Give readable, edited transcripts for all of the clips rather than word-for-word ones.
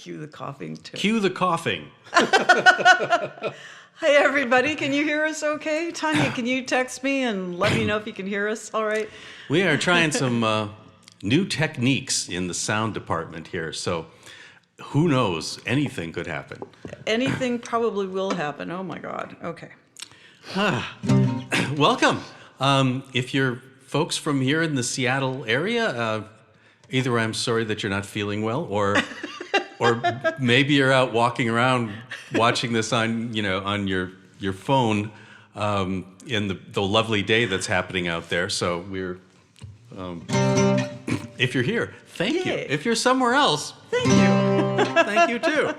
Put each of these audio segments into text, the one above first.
Cue the coughing, too. Cue the coughing. Hi, everybody. Can you hear us okay? Tanya, can you text me and let me know if you can hear us all right? We are trying some new techniques in the sound department here, so who knows? Anything could happen. Anything probably will happen. Oh, my God. Okay. Welcome. If you're folks from here in the Seattle area, either I'm sorry that you're not feeling well, or maybe you're out walking around watching this on your phone in the lovely day that's happening out there. So we're if you're here, thank you. If you're somewhere else, thank you. Thank you too.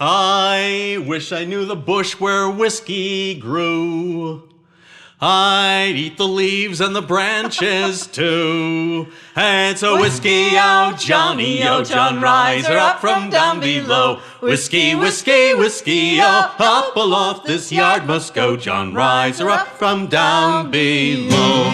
I wish I knew the bush where whiskey grew. I'd eat the leaves and the branches too. And so whiskey, oh Johnny, oh John, rise her up from down below. Whiskey, whiskey, whiskey, oh, up aloft this yard must go. John, rise her up from down below.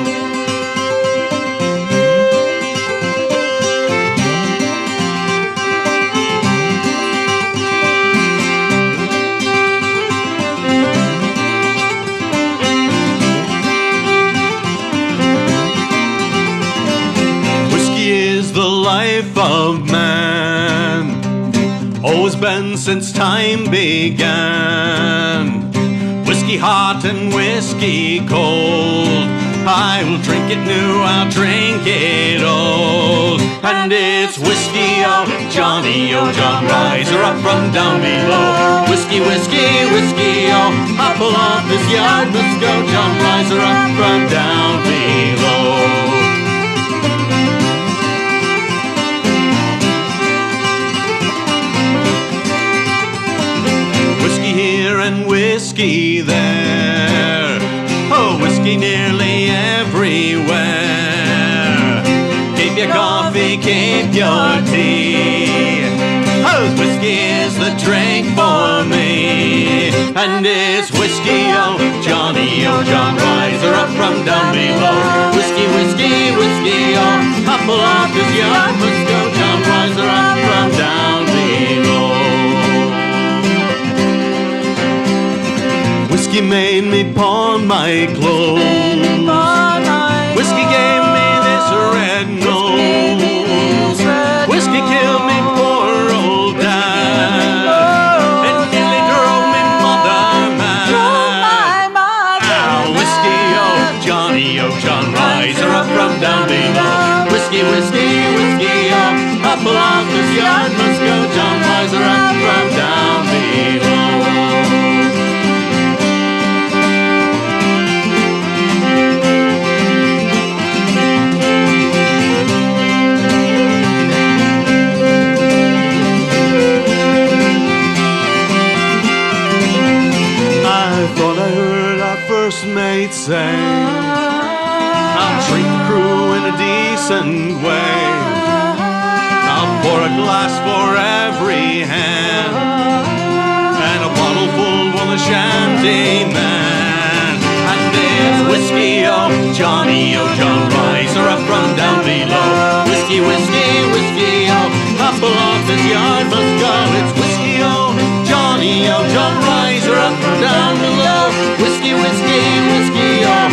Life of man, always been since time began. Whiskey hot and whiskey cold, I will drink it new, I'll drink it old. And it's whiskey, oh Johnny, oh John, rise her up from down below. Whiskey, whiskey, whiskey, oh, up aloft this yard must go. John, rise her up from down below. Here and whiskey there, oh, whiskey nearly everywhere. Keep your coffee, keep your tea, oh, whiskey is the drink for me. And it's whiskey, oh Johnny, oh John, rise her up from down below. Whiskey, whiskey, whiskey, oh, up aloft this yard must go. John, rise her up from down below. Whiskey made me pawn my clothes. Whiskey gave me this red nose. Whiskey killed me poor old dad. It nearly drove me mother mad. Now whiskey, oh Johnny, oh John, rise her up from down below. Whiskey, whiskey, whiskey, oh, up aloft this yard must go. John, rise her up from down below. Thought I heard our first mate say, I'll treat the crew in a decent way. I'll pour a glass for every hand, and a bottle full for the shanty man. And there's whiskey, oh Johnny, oh John, rise her up from down below. Whiskey, whiskey, whiskey, oh, up aloft this yard must go. It's whiskey, oh Johnny, oh John, rise her up from down below. Whiskey, whiskey, whiskey, oh,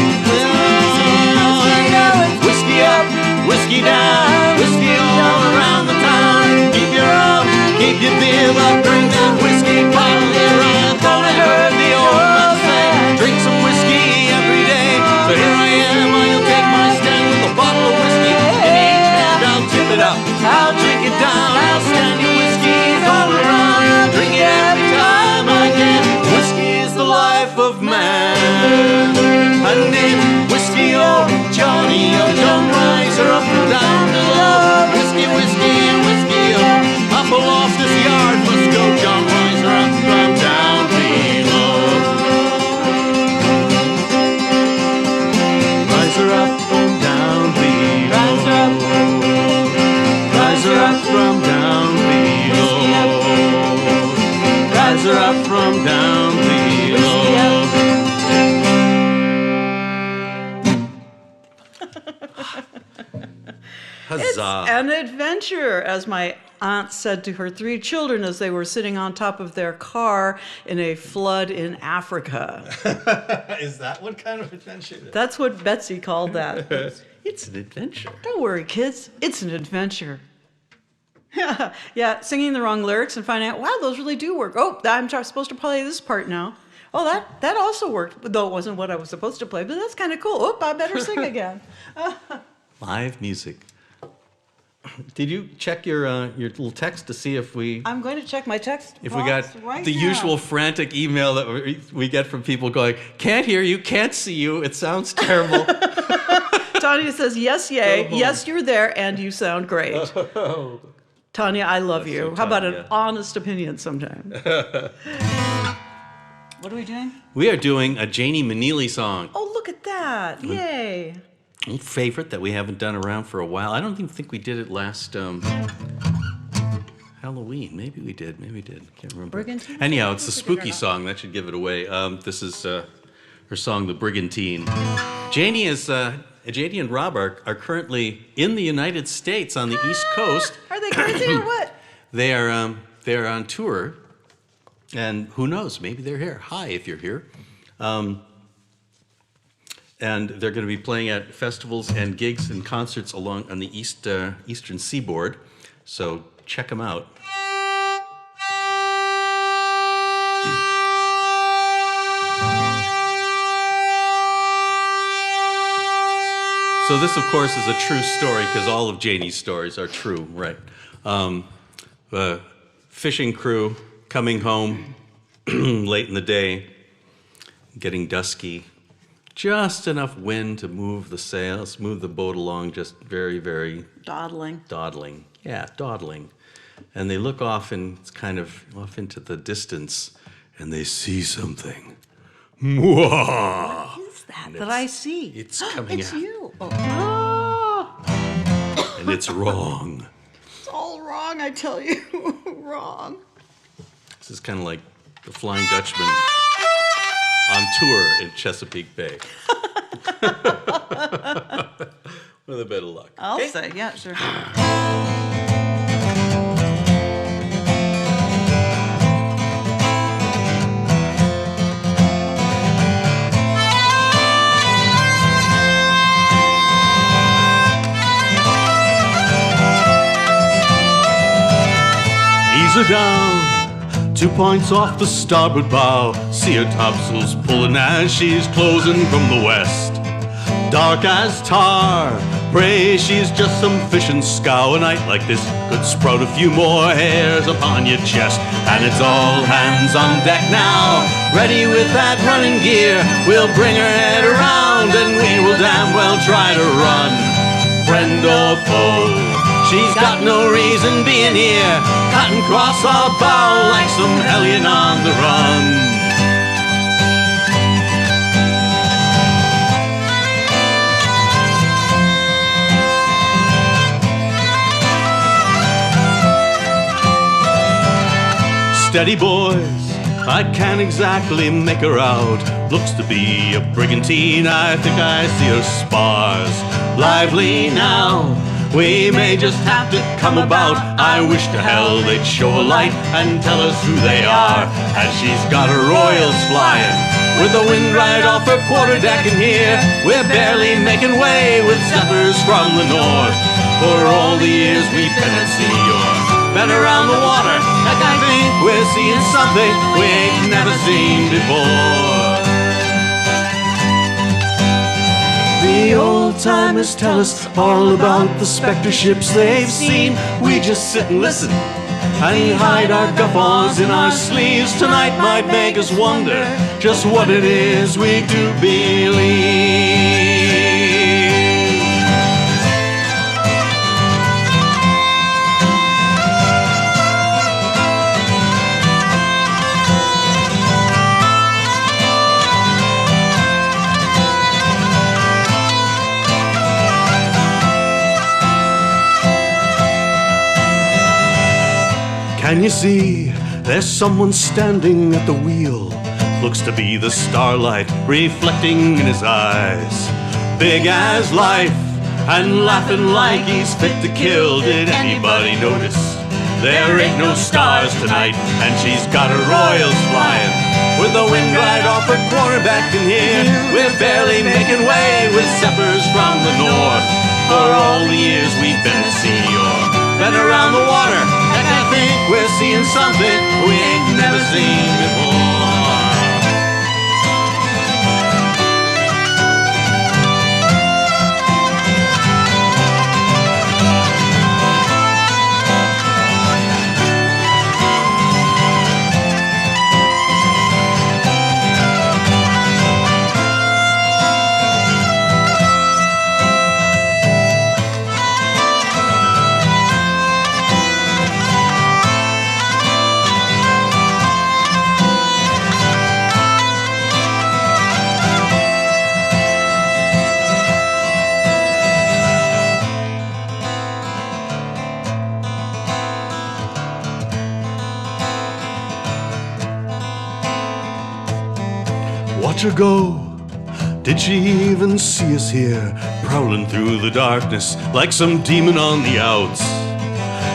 whiskey up, whiskey down, whiskey all around the town. Keep your own, keep your beer, but bring that whiskey bottle here. I thought I heard the old man say, drink some whiskey every day. So here I am, I'll take my stand with a bottle of whiskey in each hand. I'll tip it up, I'll drink it down, I'll stand your whiskies all around. Drink it every time I can. Whiskey is the life of man. And it's whiskey, oh Johnny, oh John, rise her up and down below. Whiskey, whiskey, whiskey, oh, up aloft this yard must go. John, rise her up from down below. Rise her up from down below. Rise her up from down below. Rise her up from down below. Huzzah. It's an adventure, as my aunt said to her 3 children as they were sitting on top of their car in a flood in Africa. Is that what kind of adventure it is? That's what Betsy called that. It's an adventure. Don't worry, kids. It's an adventure. Yeah, singing the wrong lyrics and finding out, wow, those really do work. Oh, I'm supposed to play this part now. Oh, that also worked, though it wasn't what I was supposed to play, but that's kind of cool. Oh, I better sing again. Live music. Did you check your little text to see if we... I'm going to check my text If box we got right the now. usual frantic email that we get from people going, can't hear you, can't see you, it sounds terrible. Tanya says, yes, yay. Yes, you're there, and you sound great. Oh. Tanya, I love Bless you. you, How about an Tanya. honest opinion sometime? What are we doing? We are doing a Janie Meneely song. Oh, look at that. Yay. Old favorite that we haven't done around for a while. I don't even think we did it last Halloween. Maybe we did. Can't remember. Brigantine? Anyhow, it's a That's a good spooky enough. song. That should give it away. This is her song, The Brigantine. Janie and Rob are currently in the United States on the East Coast. Are they crazy or what? They're on tour, and who knows? Maybe they're here. Hi, if you're here. And they're going to be playing at festivals and gigs and concerts along on the eastern seaboard. So check them out. So this, of course, is a true story because all of Janie's stories are true, right? The fishing crew coming home late in the day, getting dusky. Just enough wind to move the sails, move the boat along, just very, very Dawdling. Yeah, dawdling. And they look off and it's kind of off into the distance, and they see something. Mwah! What is that And that I see? It's coming It's out. you. Oh. And it's wrong. It's all wrong, I tell you. Wrong. This is kind of like the Flying Dutchman on tour in Chesapeake Bay. With a bit of luck. I'll Okay? say, yeah, sure. Ease her down, 2 points off the starboard bow. See her topsails pulling as she's closing from the west. Dark as tar, pray she's just some fishing scow. A night like this could sprout a few more hairs upon your chest. And it's all hands on deck now, ready with that running gear. We'll bring her head around and we will damn well try to run. Friend or foe, she's got no reason being here. Cutting across our bow like some hellion on the run. Steady, boys, I can't exactly make her out. Looks to be a brigantine, I think I see her spars. Lively now, we may just have to come about. I wish to hell they'd show a light and tell us who they are. And she's got her royals flying, with the wind right off her quarterdeck. And here we're barely making way with zephyrs from the north. For all the years we've been at sea, you're been around the water, heck, I think we're seeing something we ain't never seen before. The old-timers tell us all about the specter ships they've seen. We just sit and listen and hide our guffaws in our sleeves. Tonight might make us wonder just what it is we do believe. Can you see, there's someone standing at the wheel. Looks to be the starlight reflecting in his eyes. Big as life, and laughing like he's fit to kill. Did anybody notice? There ain't no stars tonight, and she's got her royals flying. With the wind right off her quarterback in here, we're barely making way with zephyrs from the north. For all the years we've been at sea or been around the water, and I think we're seeing something we ain't never seen before. Watch her go. Did she even see us here, prowling through the darkness like some demon on the outs?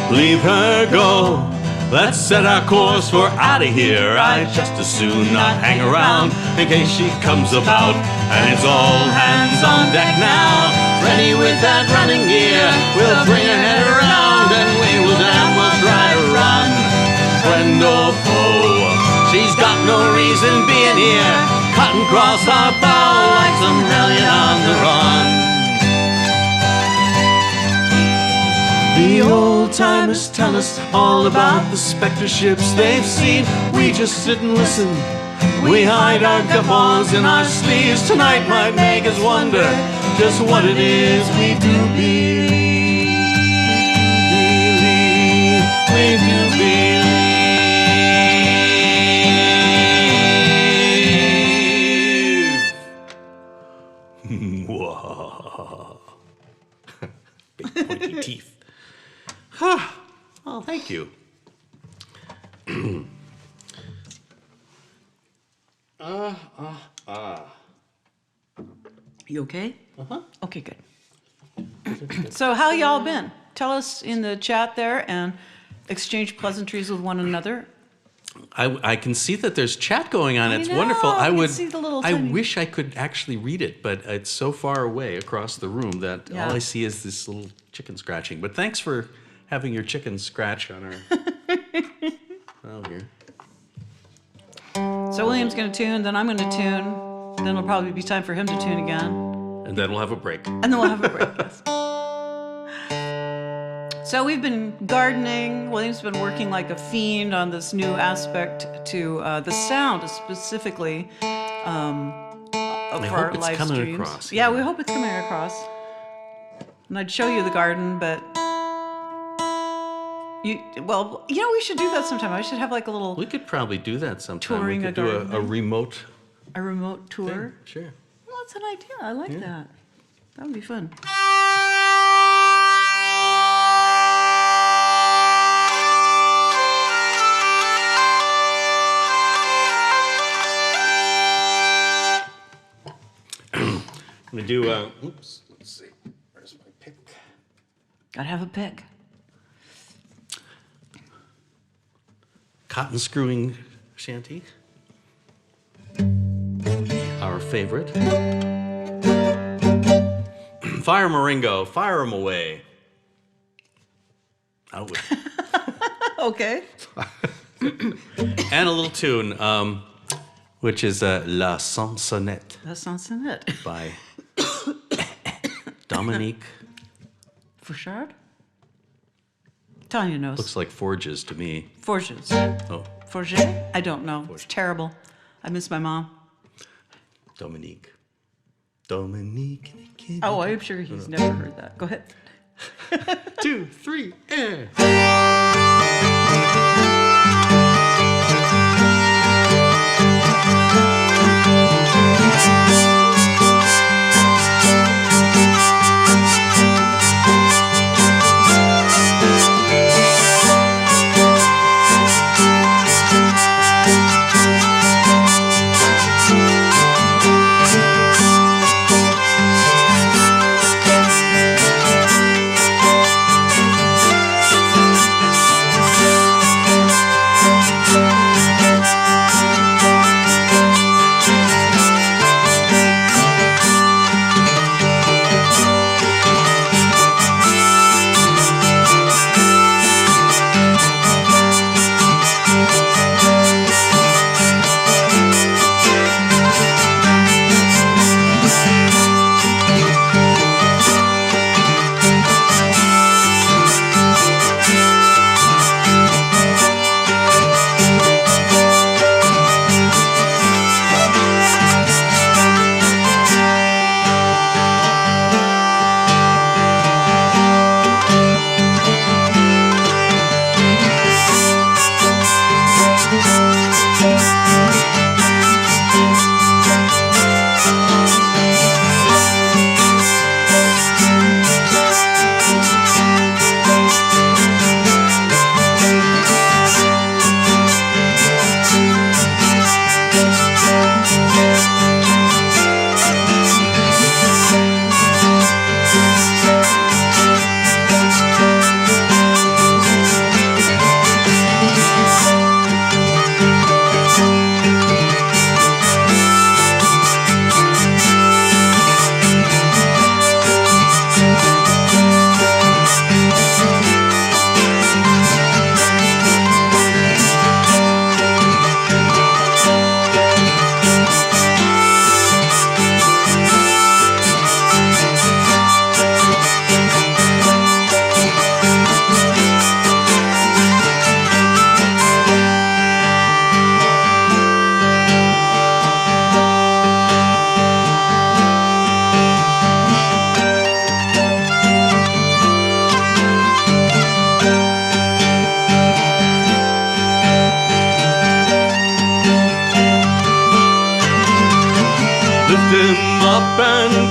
Leave her go. Let's set our course for out of here. I'd just as soon not hang around in case she comes about. And it's all hands on deck now, ready with that running gear. We'll bring her head around and we will damn well try to run. Friend or foe, she's got no reason being here, cutting across our bow like some hellion on the run. The old-timers tell us all about the spectre ships they've seen. We just sit and listen. We hide our guffaws in our sleeves. Tonight might make us wonder just what it is we do believe. We do believe. Big pointy teeth. Oh, thank you. You okay? Uh-huh. Okay, good. So how y'all been? Tell us in the chat there and exchange pleasantries with one another. I can see that there's chat going on. It's know, wonderful. I can see the little I tiny- wish I could actually read it, but it's so far away across the room that Yeah. all I see is this little chicken scratching. But thanks for having your chicken scratch on our. Oh, here. So William's going to tune, then I'm going to tune, then it'll probably be time for him to tune again. And then we'll have a break. And then we'll have a break, yes. So we've been gardening. William's been working like a fiend on this new aspect to the sound, specifically for our hope it's live coming streams. across, Yeah, yeah. we hope it's coming across. And I'd show you the garden, but we should do that sometime. I should have like a little We could probably do that sometime. Touring we a could do garden. a remote remote tour. thing. Sure. Well, that's an idea. I like that. That would be fun. I'm gonna do. Oops. Let's see. Where's my pick? Gotta have a pick. Cotton screwing shanty. Our favorite. Fire Maringo, fire 'em away. Out with. Okay. And a little tune, which is La Sansonnette That sounds it. by Dominique. Fouchard? Tanya knows. Looks like Forges to me. Forges. Oh, Forget? I don't know. It's terrible. I miss my mom. Dominique. Dominique. Oh, I'm sure he's never heard that. Go ahead. 2, 3, and.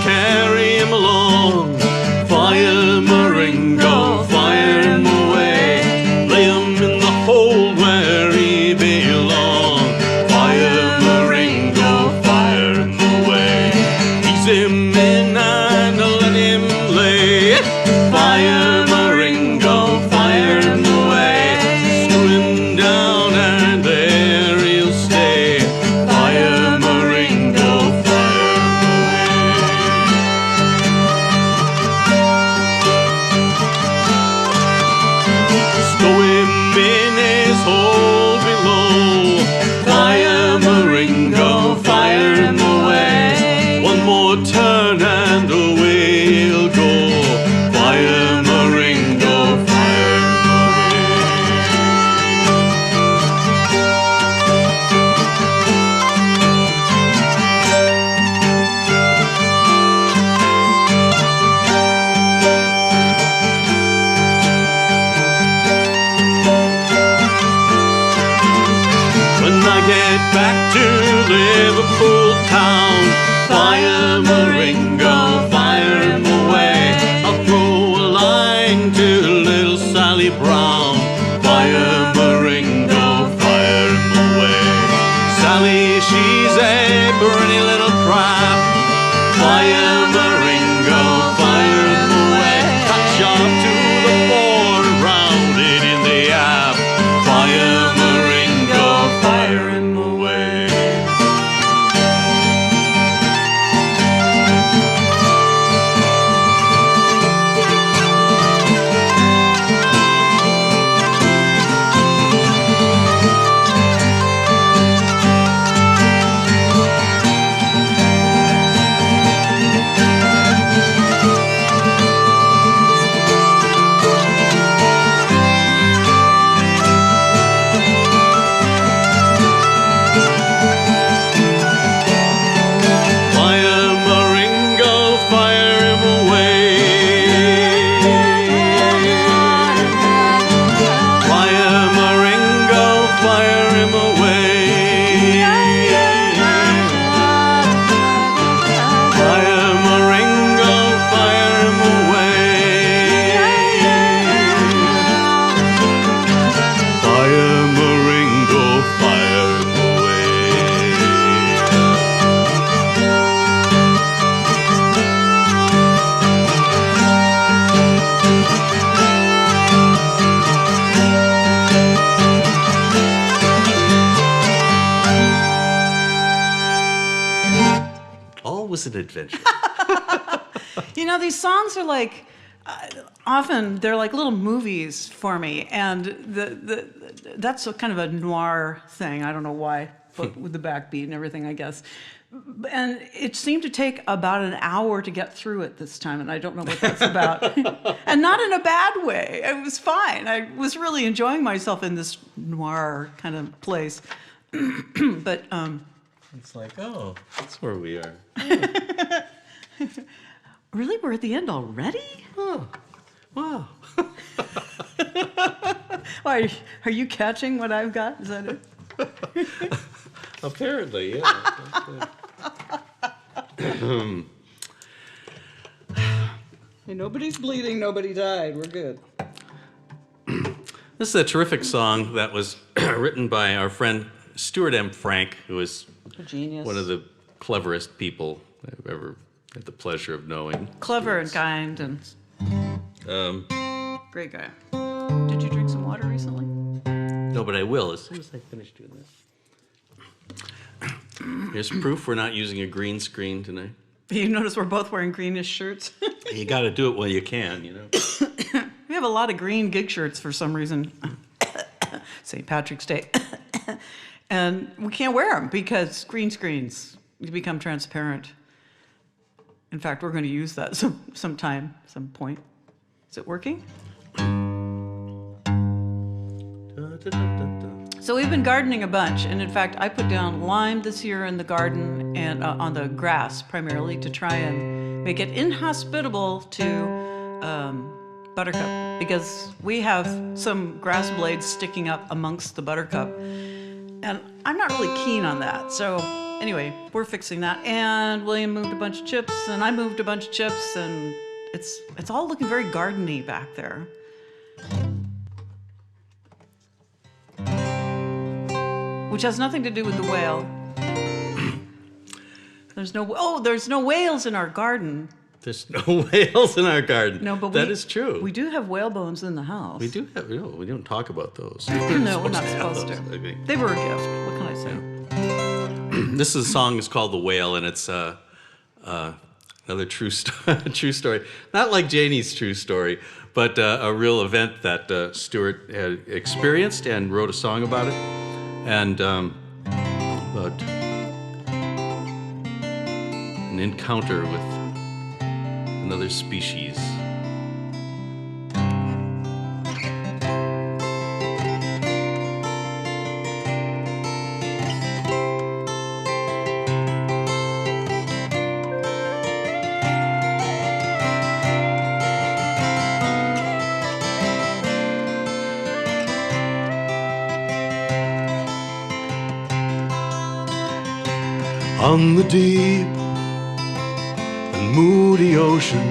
carry him along. Fire Maringo, fire him away. Lay him in the hold where he belongs. Fire Maringo, fire him away. Ease him in and let him lay. Fire Maringo, fire him away. Screw him down and there he'll stay. Fire Maringo, fire him away. Stow him in his hole below. Fire Maringo, fire him away. One more turn and away he'll go. Fire Maringo, fire him away. When I get back to Liverpool town, fire Maringo, fire him away. I'll throw a line to little Sally Brown. Fire Maringo, fire him away. Sally, she's a pretty little crab. Fire Maringo, fire him away. Cut sharp to the fore and round it in the app. Fire Maringo, fire him away. Fire Maringo, fire him away. Fire Maringo, fire him away. Fire Maringo, fire him away. Fire Maringo, fire him away. All was an adventure. You know, these songs are like, often they're like little movies for me, and that's a kind of a noir thing. I don't know why, but with the backbeat and everything, I guess. And it seemed to take about an hour to get through it this time, and I don't know what that's about. And not in a bad way. It was fine. I was really enjoying myself in this noir kind of place. But It's like, oh, that's where we are. really, we're at the end already? Oh, wow. Why, are you catching what I've got? Is that it? Apparently, yeah. Hey, nobody's bleeding, nobody died. We're good. This is a terrific song that was written by our friend Stuart M. Frank, who is A genius. one of the cleverest people I've ever had the pleasure of knowing. Clever and kind and great guy. Did you drink some water recently? No, but I will as soon as I finish doing this. Here's proof we're not using a green screen tonight. You notice we're both wearing greenish shirts. You got to do it while you can, you know. We have a lot of green gig shirts for some reason. St. Patrick's Day. And we can't wear them because green screens become transparent. In fact, we're going to use that some point. Is it working? So we've been gardening a bunch, and in fact, I put down lime this year in the garden and on the grass primarily to try and make it inhospitable to buttercup, because we have some grass blades sticking up amongst the buttercup, and I'm not really keen on that. So Anyway, we're fixing that. And William moved a bunch of chips, and I moved a bunch of chips, and it's all looking very garden-y back there. Which has nothing to do with the whale. There's no whales in our garden. There's no whales in our garden. No, but that is true. We do have whale bones in the house. We do have. We don't talk about those. No, we're not supposed to. Okay. They were a gift. What can I say? This is a song is called "The Whale," and it's another true story. Not like Janie's true story, but a real event that Stuart had experienced and wrote a song about it, and about an encounter with another species. On the deep and moody ocean,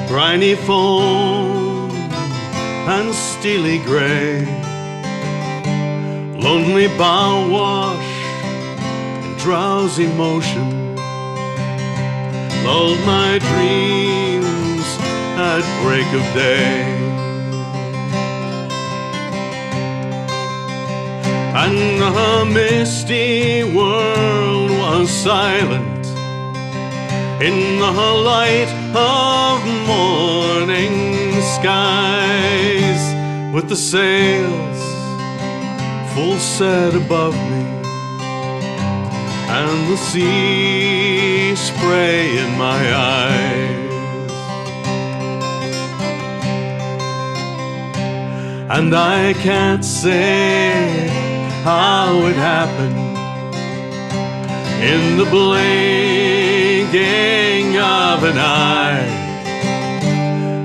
briny foam and steely gray, lonely bow wash and drowsy motion lulled my dreams at break of day. And the misty world was silent in the light of morning skies, with the sails full set above me and the sea spray in my eyes. And I can't say how it happened, in the blinking of an eye,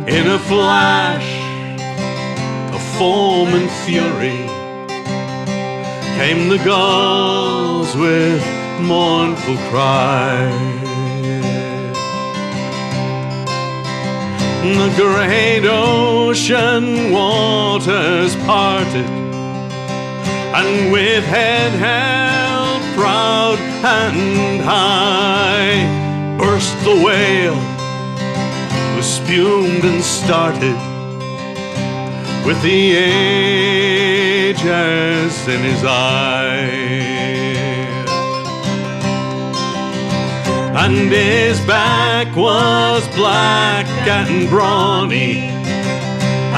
in a flash of foam and fury, came the gulls with mournful cry. The great ocean waters parted, and with head held proud and high, burst the whale, who spumed and started, with the ages in his eye. And his back was black and brawny,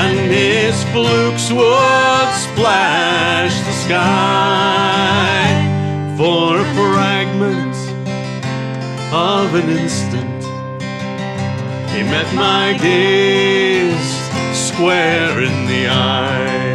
and his flukes would splash the sky. For a fragment of an instant, he met my gaze square in the eye.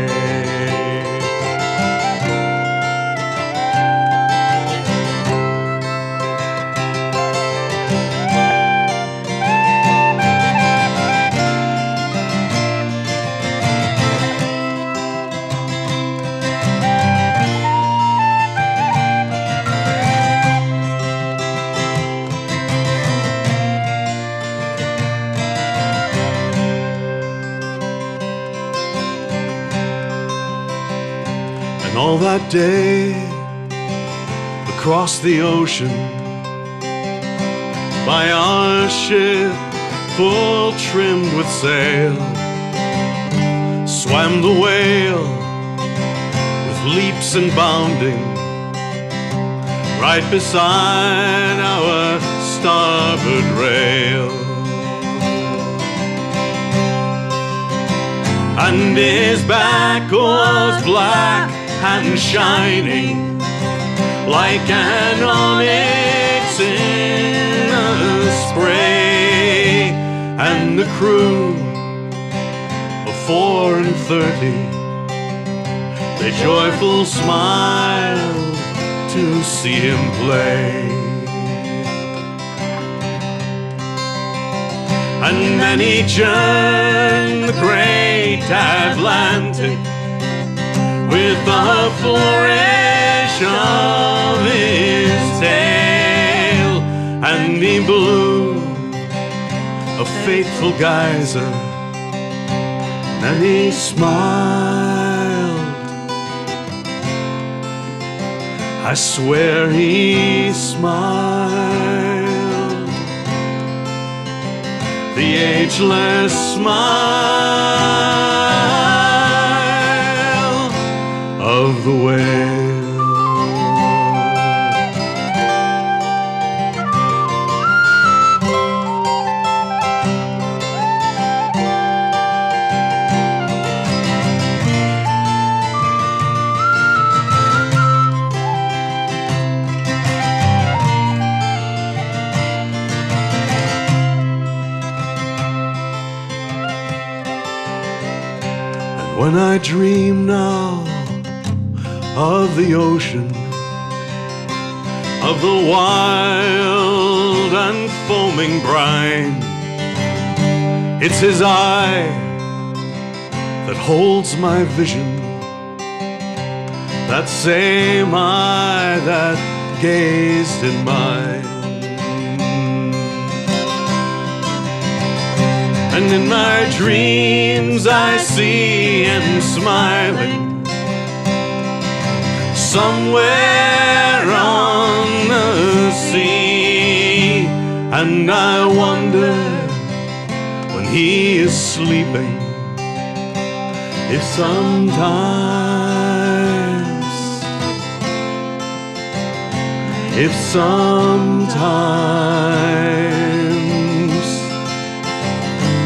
All that day, across the ocean, by our ship full trimmed with sail, swam the whale with leaps and bounding, right beside our starboard rail. And his back was black and shining, like an onyx in a spray. And the crew of 34, they joyful smiled to see him play. And then he journeyed the great Atlantic with the flourish of his fateful geyser. Then he smiled. I swear he smiled. The ageless smile of the whale. When I dream now of the ocean, of the wild and foaming brine, it's his eye that holds my vision, that same eye that gazed in mine. And in my dreams I see him smiling somewhere on the sea. And I wonder when he is sleeping if sometimes,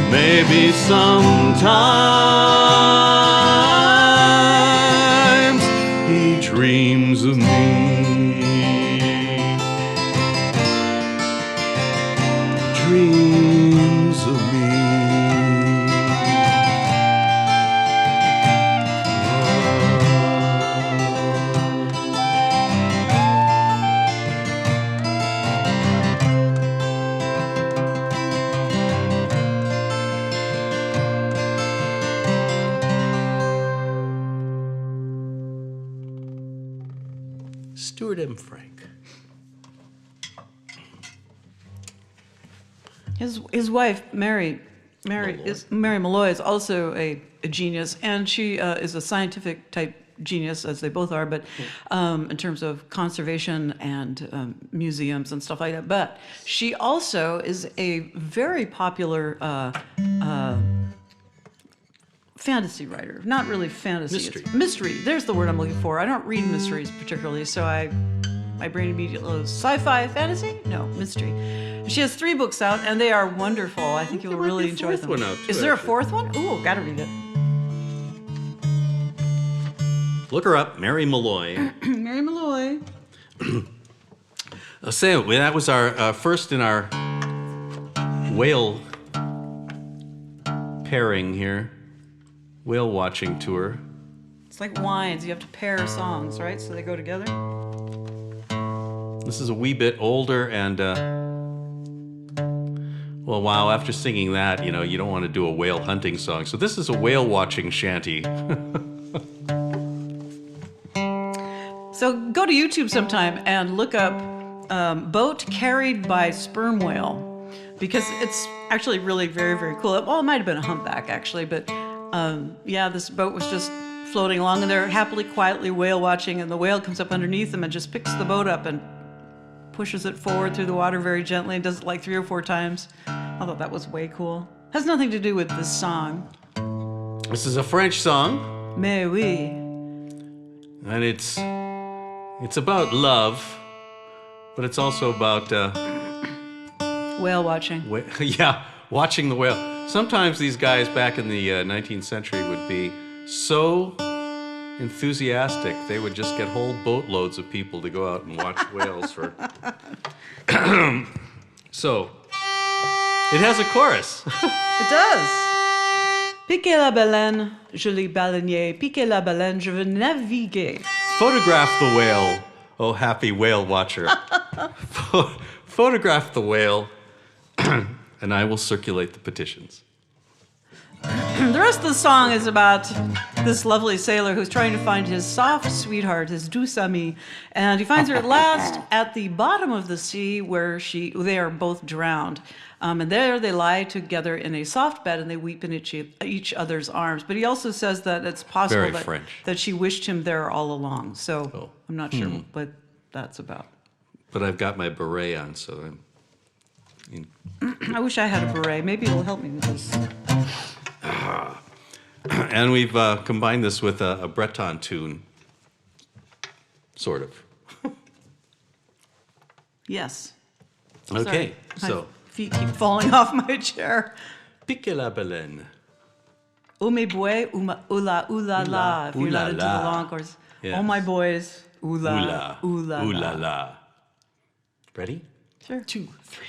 maybe sometimes he dreams of me. Dreams of me. Stuart M. Frank. His wife, Mary Malloy is also a genius, and she is a scientific type genius, as they both are, but in terms of conservation and museums and stuff like that. But she also is a very popular fantasy writer. Not really fantasy. Mystery. It's mystery. There's the word I'm looking for. I don't read mysteries particularly, so my brain immediately goes, sci-fi, fantasy? No, mystery. She has 3 books out, and they are wonderful. I think you will really enjoy them. One out too, Is there actually. a 4th one? Ooh, gotta read it. Look her up, Mary Malloy. Mary Malloy. So that was our first in our whale pairing here, whale watching tour. It's like wines. You have to pair songs, right? So they go together. This is a wee bit older and, well, wow, after singing that, you know, you don't want to do a whale hunting song. So this is a whale watching shanty. So go to YouTube sometime and look up boat carried by sperm whale, because it's actually really very, very cool. Well, it might have been a humpback, actually, but yeah, this boat was just floating along, and they're happily, quietly whale watching, and the whale comes up underneath them and just picks the boat up and pushes it forward through the water very gently and does it like 3 or 4 times. I thought that was way cool. Has nothing to do with this song. This is a French song, Mais oui. and it's about love, but it's also about Whale watching. yeah, watching the whale. Sometimes these guys back in the 19th century would be so enthusiastic they would just get whole boatloads of people to go out and watch whales for. So it has a chorus. It does. Piquez la baleine, joli baleinier. Piquez la baleine, je veux naviguer. Photograph the whale, oh happy whale watcher. Photograph the whale, and I will circulate the petitions. The rest of the song is about this lovely sailor who's trying to find his soft sweetheart, his douce amie, and he finds her at last at the bottom of the sea where they are both drowned. And there they lie together in a soft bed and they weep in each other's arms. But he also says that it's possible that she wished him there all along. So I'm not sure what that's about. But I've got my beret on, so I wish I had a beret. Maybe it'll help me with this. And we've combined this with a Breton tune, sort of. Yes. Okay, Sorry. so. My feet keep falling off my chair. Pique la Balene. Oh mes boys, ooh la la. If you're not into the long course. Yes. Oh my boys, ooh la la. Ready? Sure. 2, 3.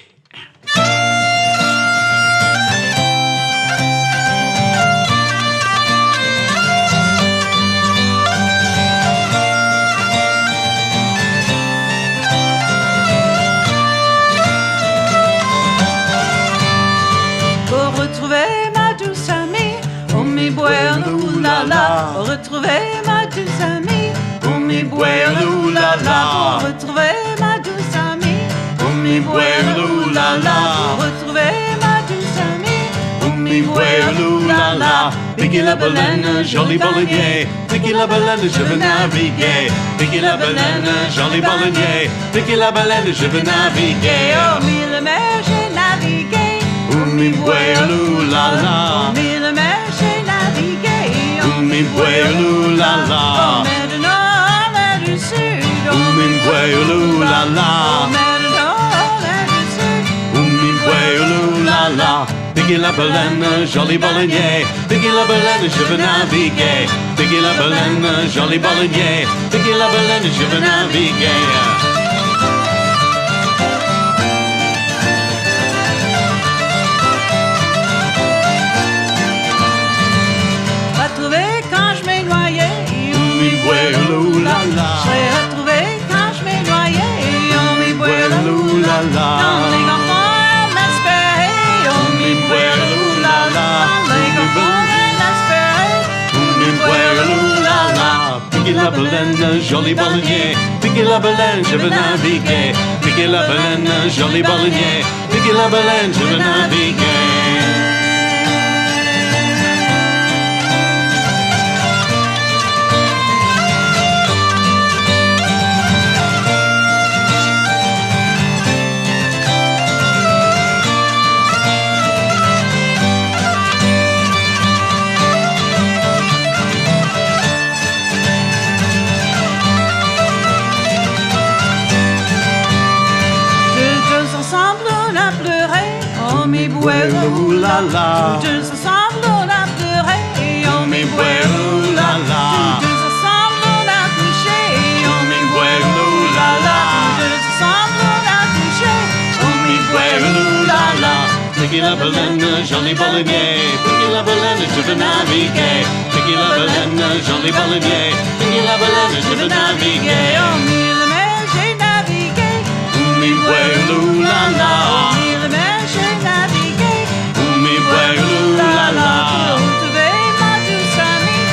Pour retrouver ma douce amie, oh mes boys, ooh la la. Pour retrouver ma douce amie, oh mes boys, ooh la la. Pour retrouver ma douce amie, oh mes boys, ooh la la. Pour retrouver ma douce amie, oh mes boys, ooh la la. Pique la Balene, joli baleinier. Pique la Balene, je veux naviguer. Pique la Balene, joli baleinier. Pique la Balene, je veux naviguer. Oh mille mers, j'ai navigué. Mi buelu la la. Oh mille mers, j'ai navigué. Oh Mi buelu la la. Oh mer du nord, mer du sud. Oh Mi buelu la la. Oh mer du nord, mer du sud. Mi buelu la la. Pique la Balene, joli baleinier. Pique la Balene, je veux naviguer. Pique la Balene, joli baleinier. Pique la Balene, je veux naviguer. Quand je m'ai noyé, Mi buelu la la. je l'ai retrouvé quand je m'ai noyé, oh mi buelu la la. Quand les enfants m'espéraient, oh mi buelu la la. Quand les enfants m'espéraient, oh mi buelu la la. Pique la Balene, joli baleinier. Pique la Balene, je veux naviguer. Pique la Balene, joli baleinier. Pique la Balene, je veux naviguer. Ouh la la. Tous ensemble on a pleuré, on Mi buelu la la. Tous ensemble on a couché, on Mi buelu la la. Tous ensemble on a couché, on Mi buelu la la. Pique la Balene, joli baleinier. Pique la Balene, je veux naviguer. Pique la Balene, joli baleinier. Pique la Balene, je veux naviguer. Oh mille mers j'ai navigué, Mi buelu la la. oh mille mers j'ai navigué, Mi buelu la la. pour retrouver ma douce amie,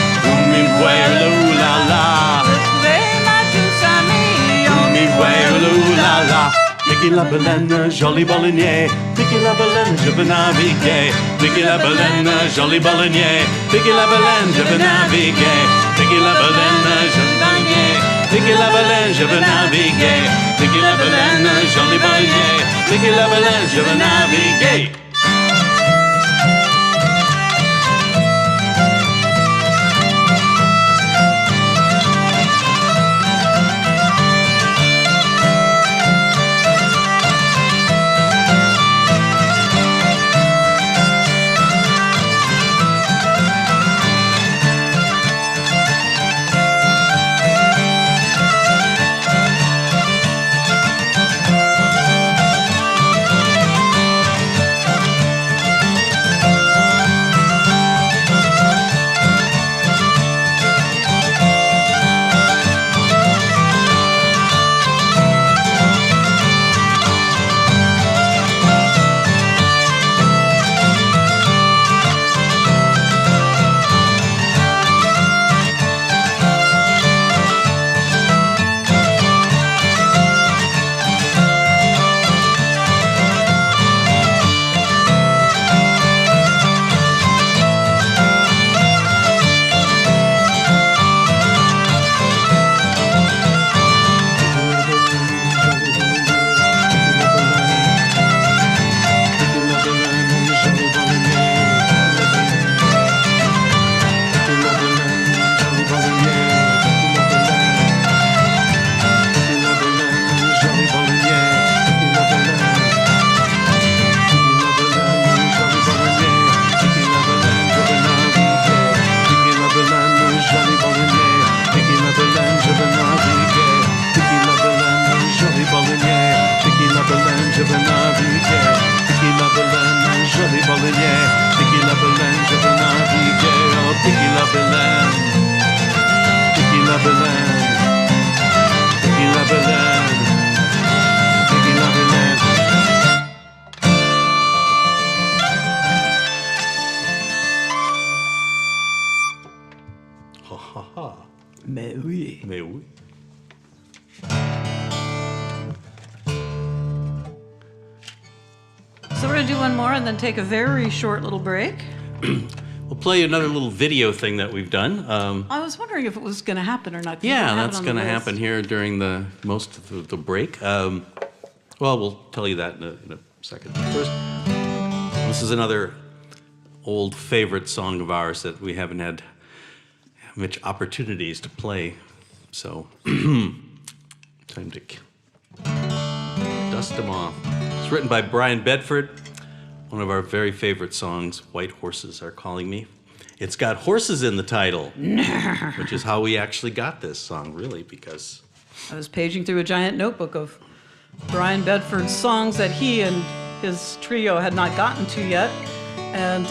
Mi buelu la la. retrouver ma douce amie, oh Mi buelu la la. Pique la Balene, joli baleinier. Pique la Balene, je veux naviguer. Pique la Balene, joli baleinier. Pique la Balene, je veux naviguer. Pique la Balene, je veux naviguer. Pique la Balene, je veux naviguer. Pique la Balene, joli baleinier. Pique la Balene, je veux naviguer. going to do one more and then take a very short little break. We'll play another little video thing that we've done. I was wondering if it was going to happen or not. Yeah, that's going to happen here during most of the break. Well, we'll tell you that in a second. First, this is another old favorite song of ours that we haven't had much opportunities to play. So, time to dust them off. It's written by Brian Bedford. One of our very favorite songs, White Horses Are Calling Me. It's got horses in the title, which is how we actually got this song, really, because... I was paging through a giant notebook of Brian Bedford's songs that he and his trio had not gotten to yet. And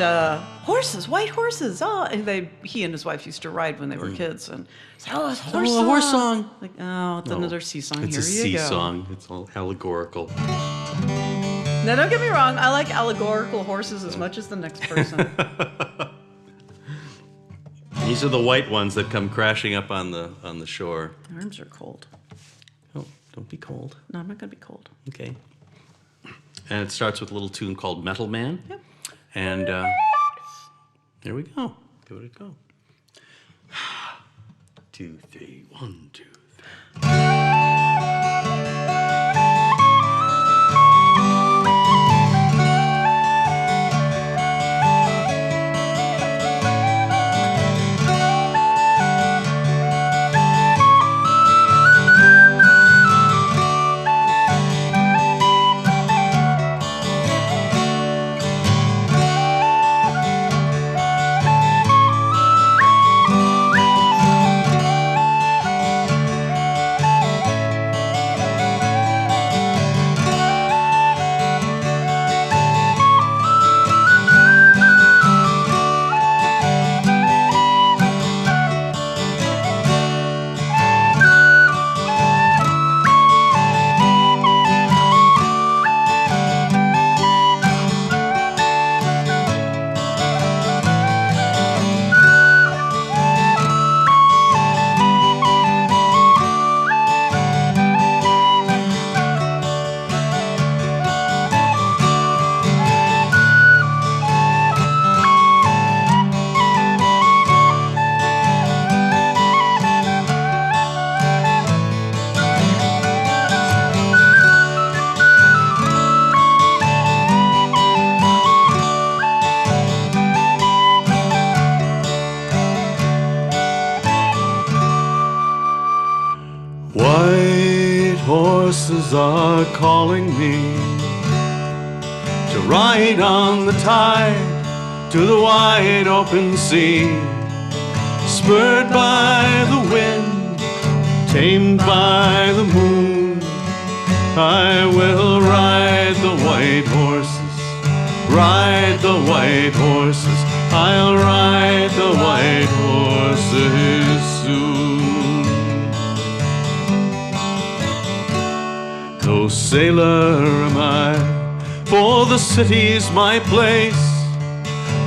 horses, white horses, oh, and he and his wife used to ride when they were kids. And it's a horse song. Like, oh, it's another sea song. It's a sea song. It's all allegorical. Now, don't get me wrong. I like allegorical horses as much as the next person. These are the white ones that come crashing up on the shore. My arms are cold. Oh, don't be cold. No, I'm not going to be cold. Okay. And it starts with a little tune called Metal Man. Yep. And here we go. Give it a go. 2, 3, 1, 2, 3. Horses are calling me to ride on the tide to the wide open sea, spurred by the wind, tamed by the moon. I will ride the white horses, ride the white horses. I'll ride the white horses soon. No sailor am I, for the city's my place,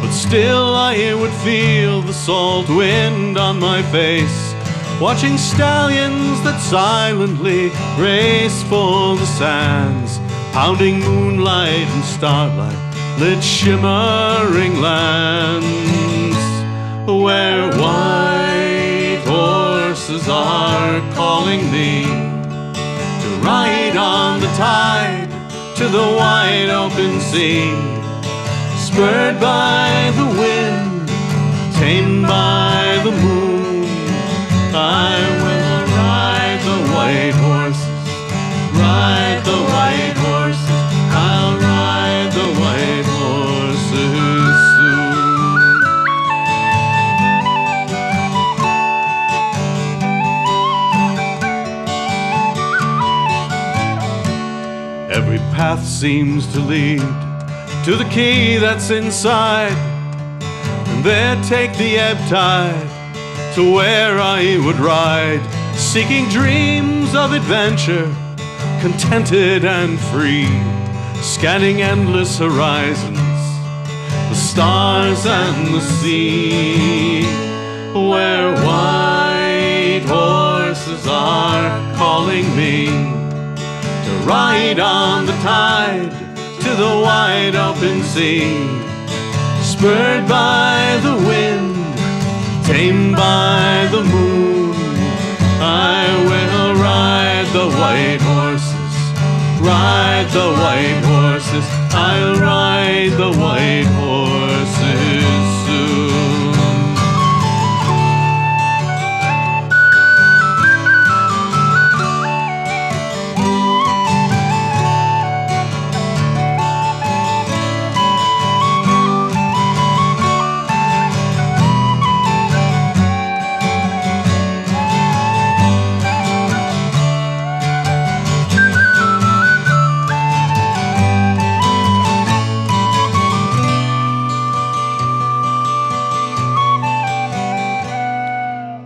but still I would feel the salt wind on my face, watching stallions that silently race for the sands, pounding moonlight and starlight lit shimmering lands, where white horses are calling me ride on the tide to the wide open sea, spurred by the wind, tamed by the moon. I will ride the white horses, ride the white horses. I'll ride the white horses soon. Every path seems to lead to the key that's inside, and there take the ebb tide to where I would ride, seeking dreams of adventure, contented and free, scanning endless horizons, the stars and the sea, where white horses are calling me to ride on the tide to the wide open sea. Spurred by the wind, tamed by the moon, I will ride the white horses, ride the white horses, I'll ride the white horses soon.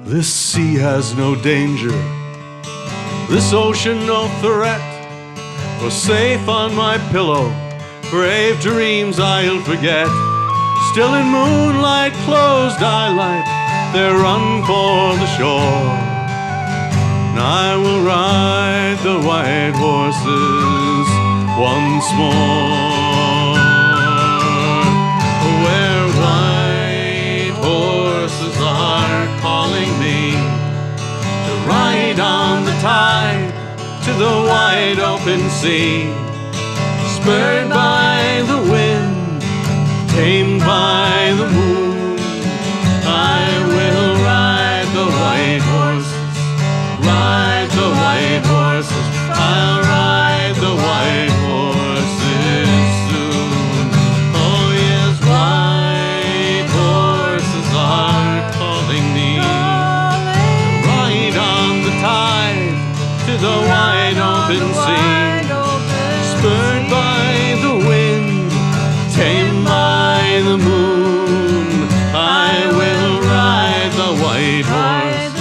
This sea has no danger, this ocean no threat. Oh, safe on my pillow, brave dreams I'll forget. Still in moonlight, closed eyelight, they run for the shore. And I will ride the white horses once more. Where white horses are calling me to ride on the tide to the wide open sea. Spurred by the wind, tamed by the moon, I will ride the white horses, ride the white horses, I'll ride the white horses soon. Oh yes, white horses are calling me to ride on the tide to the wide open sea. Spurred by the wind, tamed by the moon, I will ride the white horse,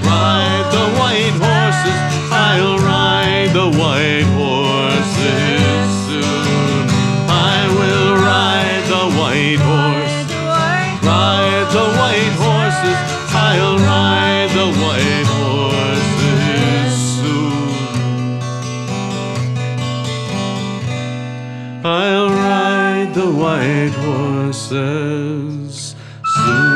ride the white horses, I'll ride the white horses soon. I will ride the white horse, ride the white horses, I'll ride the white horses soon. I'll ride the white horses soon.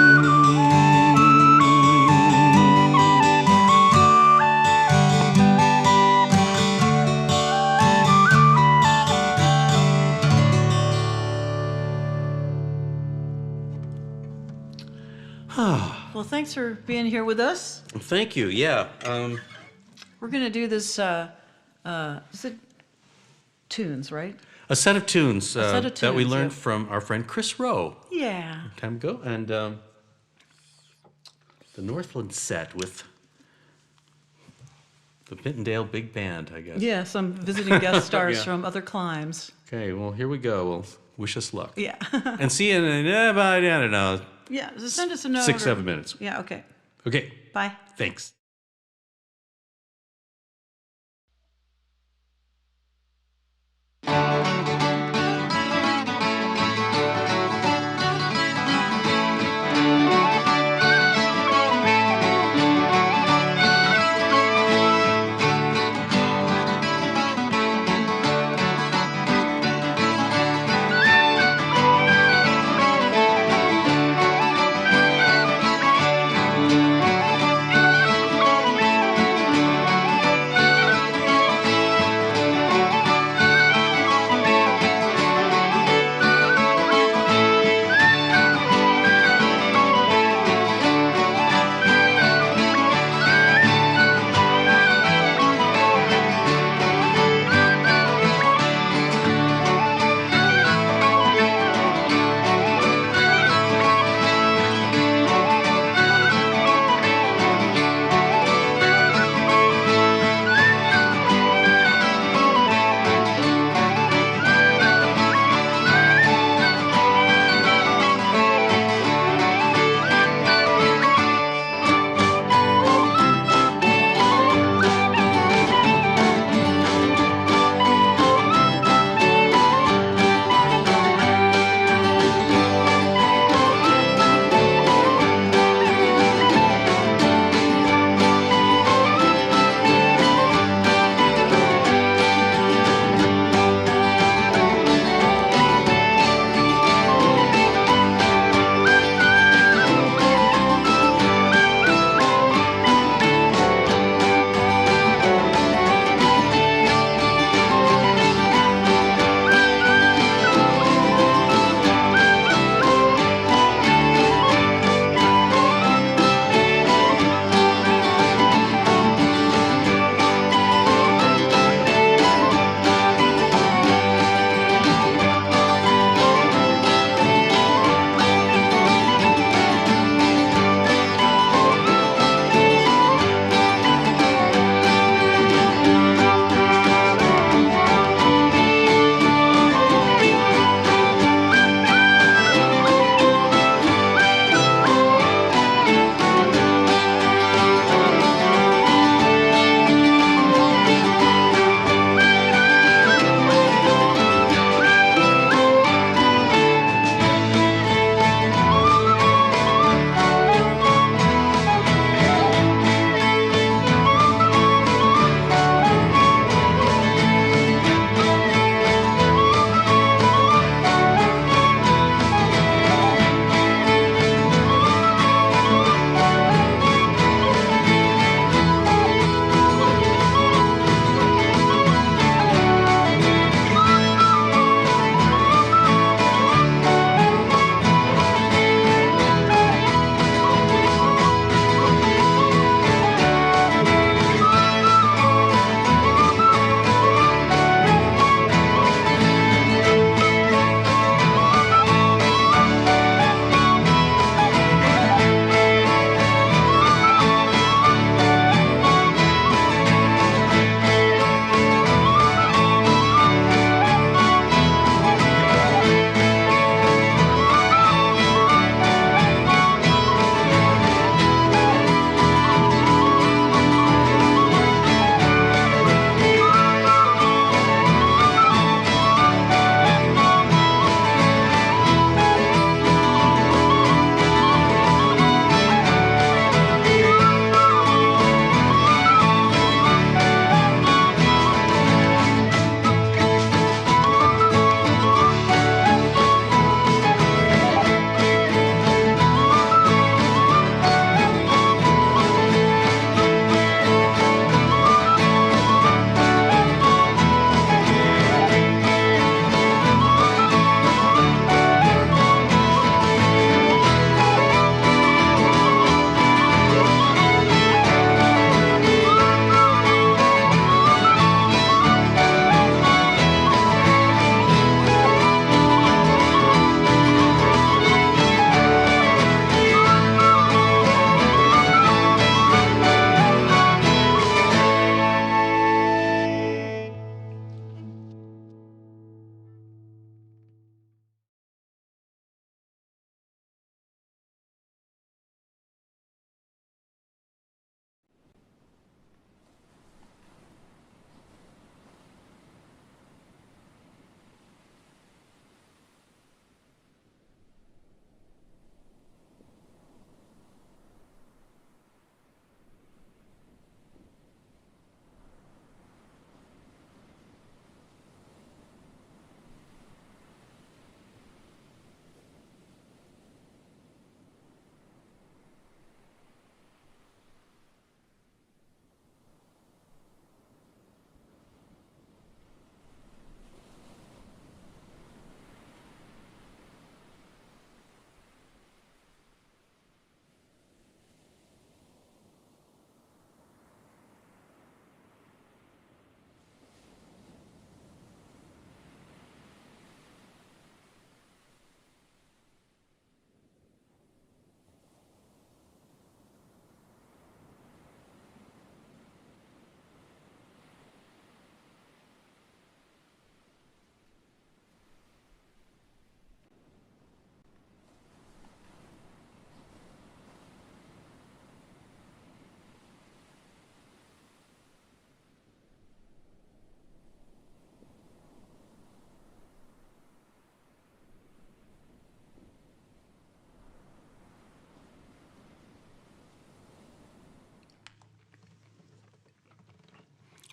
Well, thanks for being here with us. Thank you. Yeah. We're going to do this, is it tunes, right? A set of tunes, set of that we tunes, learned yeah. from our friend Chris Rowe Yeah. a time ago, and the Northlands Set with the Pittendale Big Band, I guess. Yeah, some visiting guest stars Yeah. from other climes. Okay, well, here we go. Well, wish us luck. Yeah. And see you in, about, I don't know, Yeah, just send us a note. 6-7 minutes. Yeah, okay. Okay, Bye. thanks.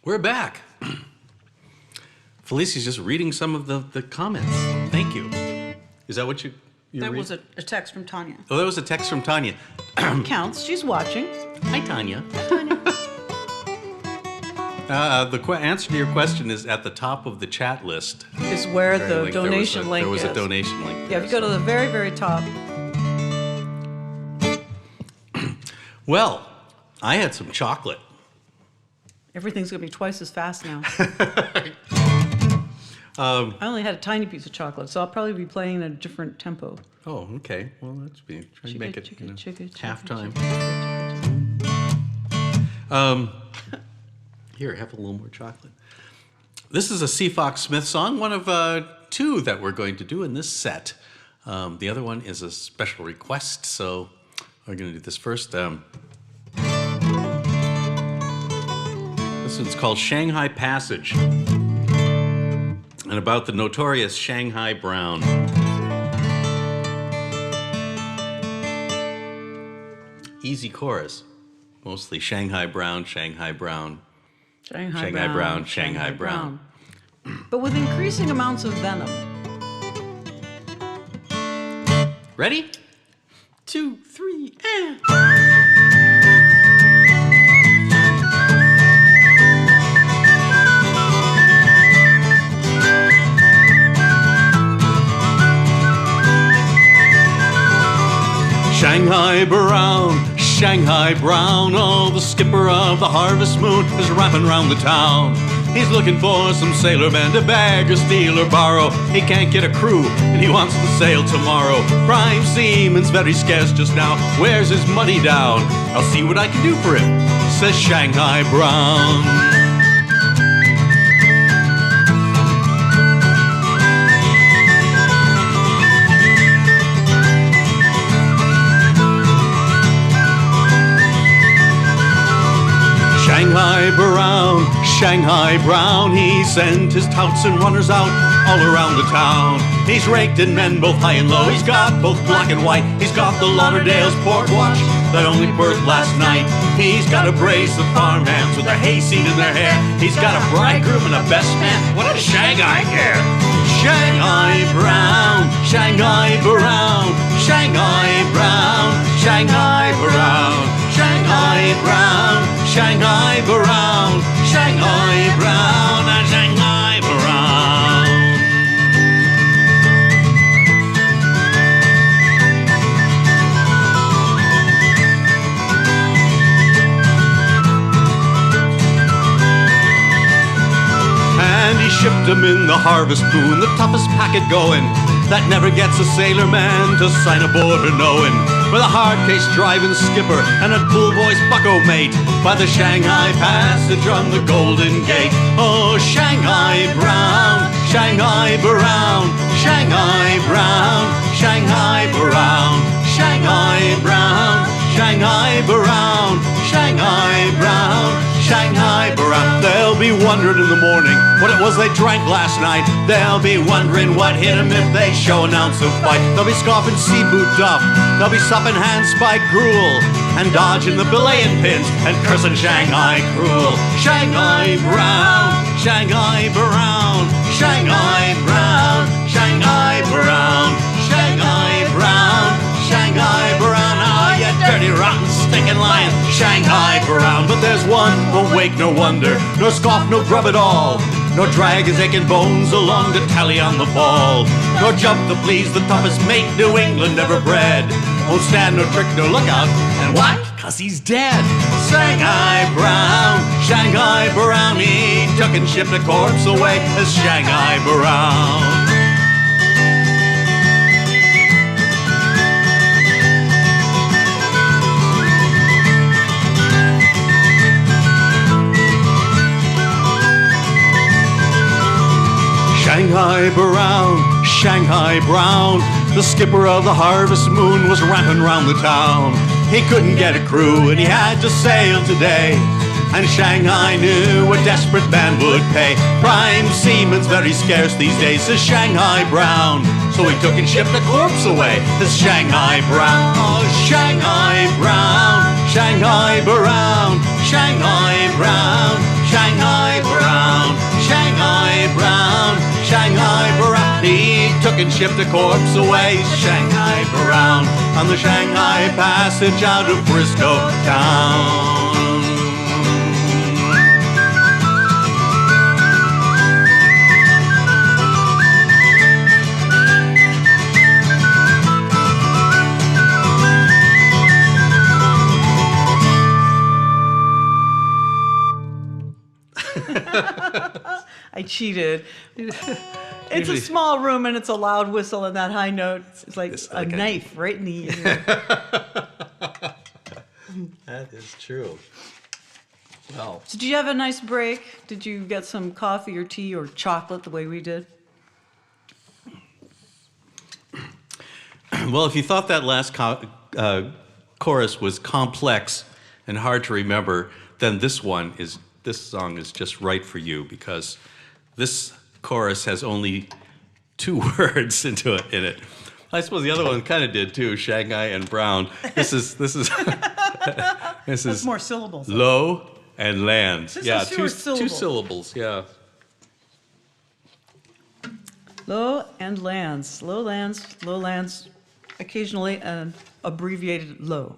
We're back. Felicia's just reading some of the comments. Thank you. Is that what you That read? was a text from Tanya. Oh, that was a text from Tanya. Counts. She's watching. Hi, Tanya. The answer to your question is at the top of the chat list. Is where the donation link There was a is. donation link. Yeah, if you go to the very, very top. Well, I had some chocolate. Everything's going to be twice as fast now. I only had a tiny piece of chocolate, so I'll probably be playing in a different tempo. Oh, okay. Well, let's be trying to make it halftime. Here, have a little more chocolate. This is a C. Fox Smith song, one of two that we're going to do in this set. The other one is a special request, so we're going to do this first. This one's called Shanghai Passage, and about the notorious Shanghai Brown. Easy chorus. Mostly Shanghai Brown, Shanghai Brown. Shanghai Brown, Shanghai Brown. But with increasing amounts of venom. Ready? 2, 3, and... Shanghai Brown, oh, the skipper of the Harvest Moon is rapping round the town. He's looking for some sailor men to bag or steal or borrow. He can't get a crew and he wants to sail tomorrow. Prime seaman's very scarce just now. Where's his money down? I'll see what I can do for him, says Shanghai Brown. Shanghai Brown, he sent his touts and runners out all around the town. He's raked in men both high and low, he's got both black and white. He's got the Lauderdale's port watch that only berthed last night. He's got a brace of farmhands with a hayseed in their hair. He's got a bridegroom and a best man. What does Shanghai care? Shanghai Brown, Shanghai Brown, Shanghai Brown, Shanghai Brown, Shanghai Brown, Shanghai Brown, Shanghai Brown, and Shanghai Brown. And he shipped him in the Harvest Moon, the toughest packet going, that never gets a sailor man to sign aboard or knowing. With a hard case driving skipper and a cool voice bucko mate by the Shanghai Passage on the Golden Gate. Oh, Shanghai Brown, Shanghai Brown, Shanghai Brown, Shanghai Brown, Shanghai Brown, Shanghai Brown, Shanghai Brown, Shanghai Brown. They'll be wondering in the morning what it was they drank last night. They'll be wondering what hit them if they show an ounce of fight. They'll be scoffing sea boot duff. They'll be supping handspike gruel and dodging the belaying pins and cursing Shanghai cruel. Shanghai Brown, Shanghai Brown, Shanghai Brown, Shanghai Brown, Shanghai Brown, Shanghai Brown. Oh, you dirty, rotten, stinking lion, Shanghai Brown. But there's one, won't wake no wonder, nor scoff, no grub at all, nor drag his aching bones along to tally on the ball, nor jump to please the toughest mate New England ever bred. Won't stand no trick, no lookout, and what? 'Cause he's dead. Shanghai Brown, Shanghai Brown, he took and shipped a corpse away as Shanghai Brown. Shanghai Brown, Shanghai Brown, the skipper of the Harvest Moon was ramping round the town. He couldn't get a crew and he had to sail today, and Shanghai knew a desperate man would pay. Prime seaman's very scarce these days, says Shanghai Brown. So he took and shipped a corpse away, this Shanghai Brown. Oh, Shanghai Brown, Shanghai Brown, Shanghai Brown, Shanghai trucking shipped a corpse away. Shanghai Brown on the Shanghai Passage out of Frisco town. I cheated. It's a small room and it's a loud whistle and that high note. It's like a knife right in the ear. That is true. Well. So did you have a nice break? Did you get some coffee or tea or chocolate the way we did? Well, if you thought that last chorus was complex and hard to remember, then this song is just right for you, because this chorus has only 2 words in it. I suppose the other one kind of did too, Shanghai and Brown. This is That's more syllables. Low and lands. This Yeah, is two syllables. syllables, yeah. Low and lands. Lowlands, occasionally an abbreviated low.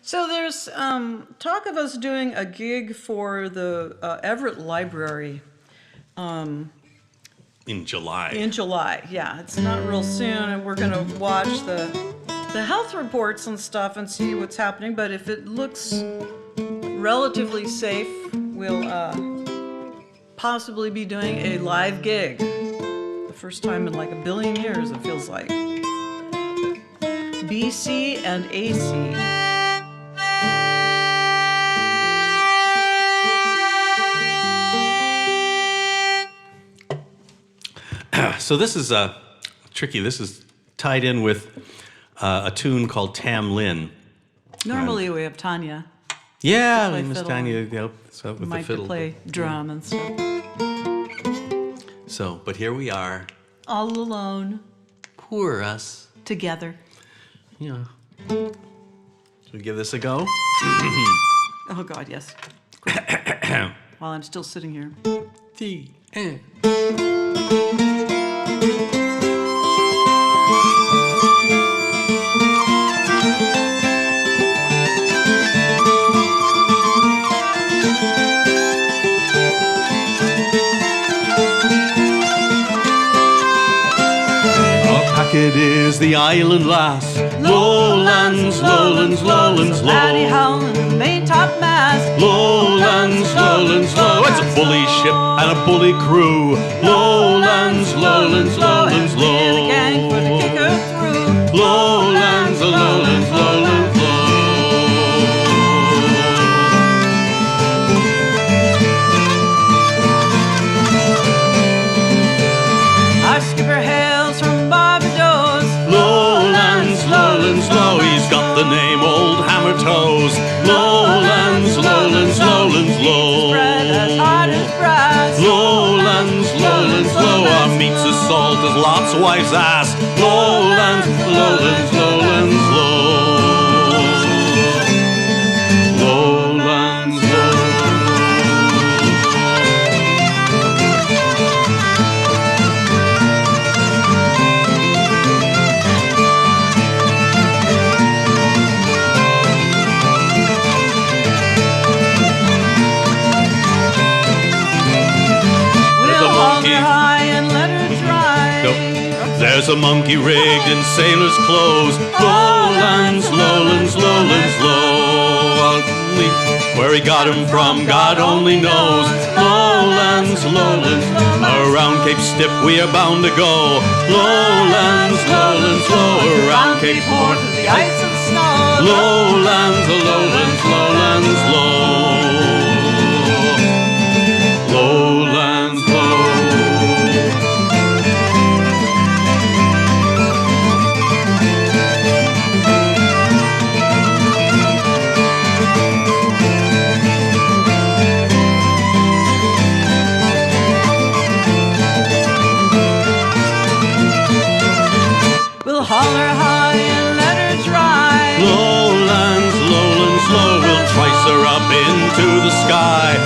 So there's talk of us doing a gig for the Everett Library. In July. In July, yeah. It's not real soon, and we're going to watch the health reports and stuff and see what's happening. But if it looks relatively safe, we'll possibly be doing a live gig. The first time in like a billion years, it feels like. BC and AC. So this is tricky. This is tied in with a tune called Tam Lin. Normally we have Tanya. Yeah, play Miss fiddle. Tanya, so with the Mike to fiddle. play drum and stuff. So, but here we are. All alone, Poor us. together. Yeah. Should we give this a go? Oh God, yes. While I'm still sitting here. The end. It is the island lass. Lowlands, lowlands, lowlands, Laddie low. howling, main top mast. Lowlands, lowlands, low. It's a bully ship and a bully crew. Lowlands, lowlands, lowlands, The gang for to kick low. her through. Lowlands, lowlands, lowlands, low. Our skipper hails from Barbados. Lowlands, lowlands, low. He's got the name Old Hammer Toes. Lowlands, lowlands, lowlands, low. Spread as hard as brass. Lowlands, lowlands, low. Our meat's as salt as Lot's wife's ass. Lowlands, lowlands, lowlands, low. Lowlands, low. We'll hold monkey. her high and let her dry. Nope. There's a monkey rigged in sailor's clothes. Lowlands, lowlands, lowlands, low. Where he got him from, God only knows. Lowlands, lowlands, around Cape Stiff we are bound to go. Lowlands, lowlands, low. Around Cape Horn, the ice and snow. lowlands, lowlands, lowlands, low. Lowlands, low. We'll haul her high and let her dry. Lowlands, lowlands, low. We'll trice her up into the sky.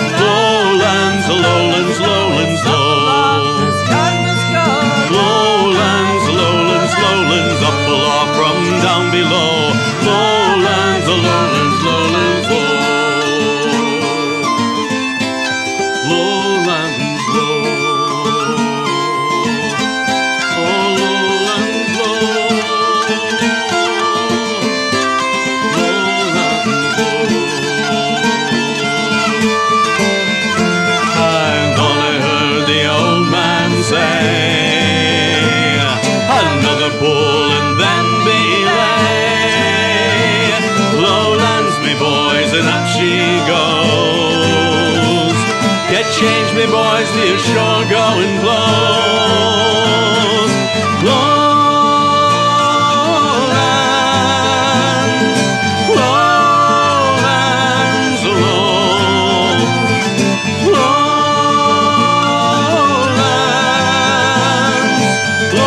Watch me, boys, the shore going blows. Lowlands, lowlands alone. Lowlands, lowlands alone.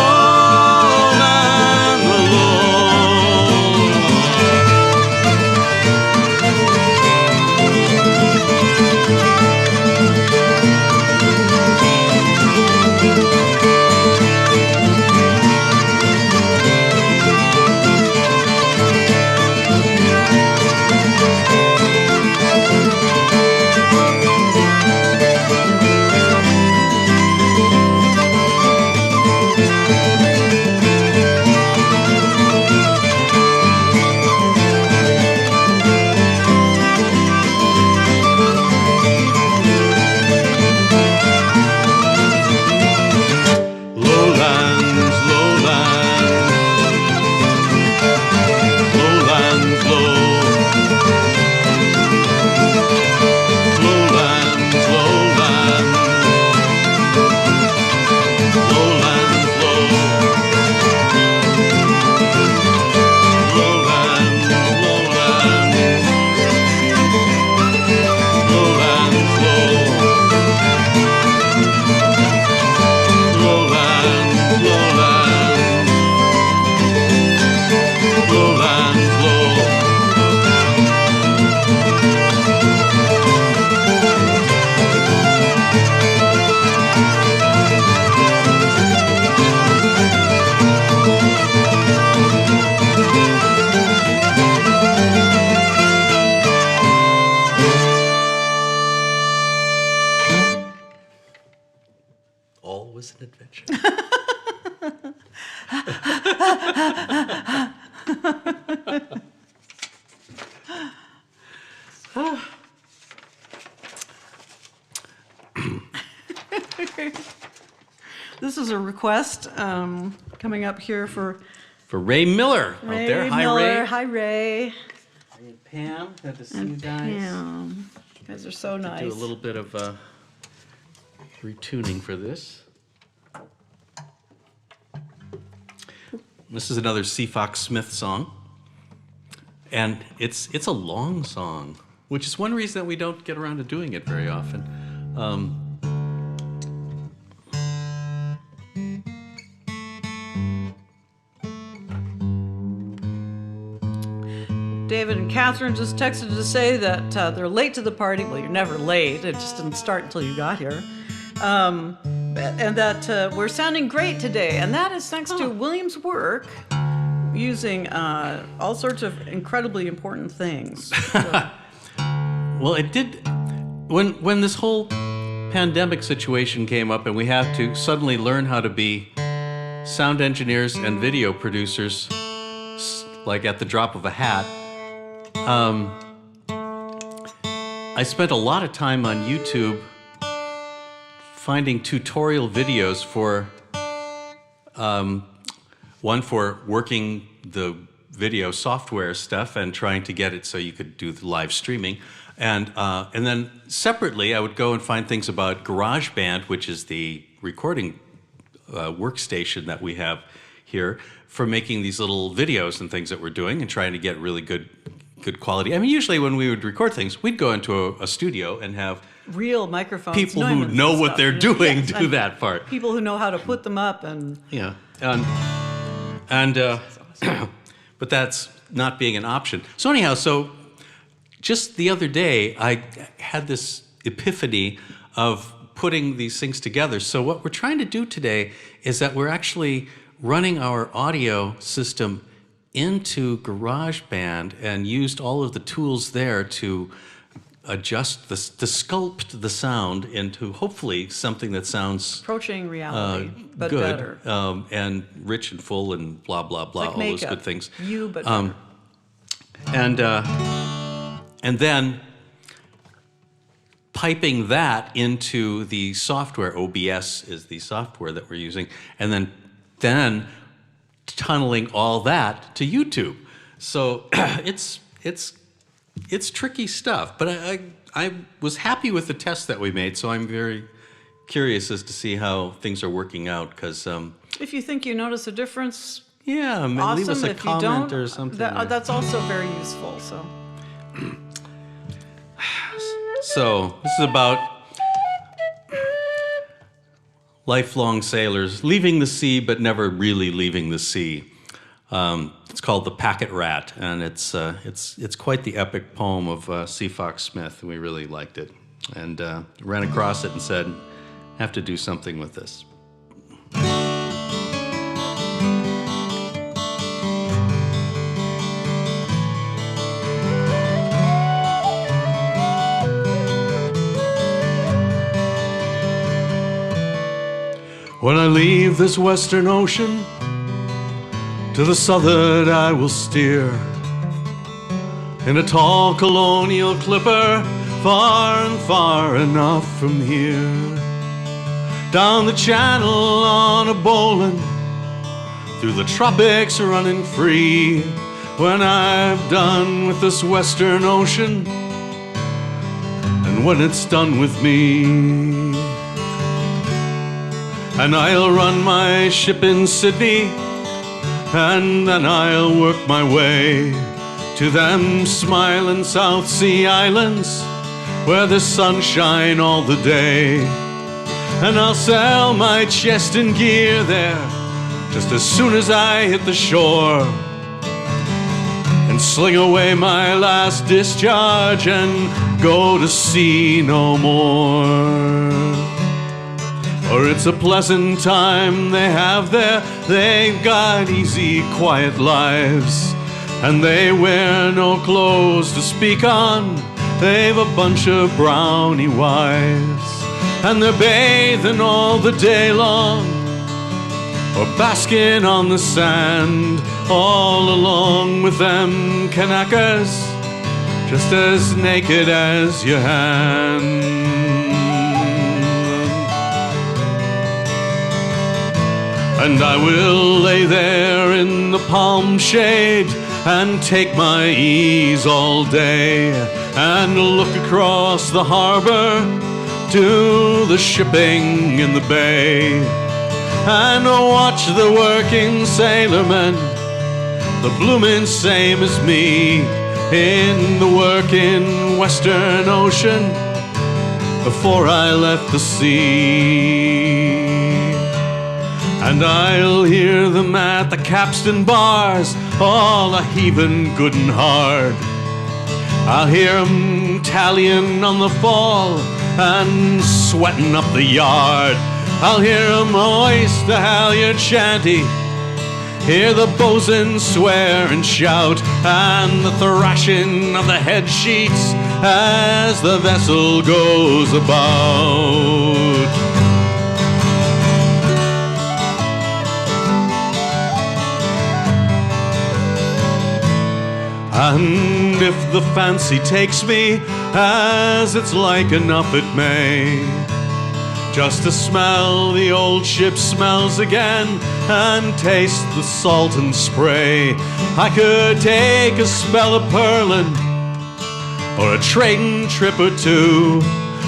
Lowlands, lowlands, lowlands low. Lowlands, lowlands, lowlands low. Lowlands, lowlands, lowlands low. Lowlands, lowlands, lowlands low. All was an adventure. This is a request coming up here for For Ray Miller out Ray there. Hi, Miller. Ray. Hi, Ray. And Pam, good to see you And guys. Pam. You guys are so nice. Do a little bit of retuning for this. This is another C. Fox Smith song, and it's a long song, which is one reason that we don't get around to doing it very often. David and Catherine just texted to say that they're late to the party. Well, you're never late. It just didn't start until you got here. And that we're sounding great today. And that is thanks to William's work using all sorts of incredibly important things. So, Well, it did. When this whole pandemic situation came up and we had to suddenly learn how to be sound engineers and video producers, like at the drop of a hat, I spent a lot of time on YouTube finding tutorial videos for one for working the video software stuff and trying to get it so you could do the live streaming. And then separately, I would go and find things about GarageBand, which is the recording workstation that we have here for making these little videos and things that we're doing and trying to get really good quality. I mean, usually when we would record things, we'd go into a studio and have real microphones. people who know what stuff, they're you know? doing Yes, do and that part. People who know how to put them up and Yeah, but that's not being an option. So anyhow, just the other day, I had this epiphany of putting these things together. So what we're trying to do today is that we're actually running our audio system into GarageBand and used all of the tools there to adjust to sculpt the sound into hopefully something that sounds approaching reality, but good, better. and rich and full and blah blah blah, Like all those makeup. good things. You, but better. And then piping that into the software. OBS is the software that we're using, and then tunneling all that to YouTube. So it's tricky stuff, but I was happy with the test that we made, so I'm very curious as to see how things are working out, because If you think you notice a difference, yeah, awesome. leave us a If you comment don't, or something. that's also very useful. So this is about lifelong sailors leaving the sea but never really leaving the sea. It's called The Packet Rat, and it's quite the epic poem of C. Fox Smith. We really liked it, and ran across it and said, have to do something with this. When I leave this western ocean, to the southward I will steer, in a tall colonial clipper, far and far enough from here. Down the channel on a bowline, through the tropics running free. When I've done with this western ocean, and when it's done with me, and I'll run my ship in Sydney, and then I'll work my way to them smiling South Sea Islands, where there's sunshine all the day. And I'll sell my chest and gear there just as soon as I hit the shore, and sling away my last discharge and go to sea no more. For it's a pleasant time they have there. They've got easy, quiet lives, and they wear no clothes to speak on. They've a bunch of brownie wives, and they're bathing all the day long, or basking on the sand, all along with them Kanakas, just as naked as your hand. And I will lay there in the palm shade and take my ease all day, and look across the harbor to the shipping in the bay, and watch the working sailormen, the bloomin' same as me, in the working western ocean before I left the sea. And I'll hear them at the capstan bars, all a-heaving good and hard. I'll hear 'em tallying on the fall and sweating up the yard. I'll hear 'em hoist the halyard shanty, hear the bosun swear and shout, and the thrashing of the head sheets as the vessel goes about. And if the fancy takes me, as it's like enough it may, just to smell the old ship smells again and taste the salt and spray, I could take a spell of pearling, or a trading trip or two,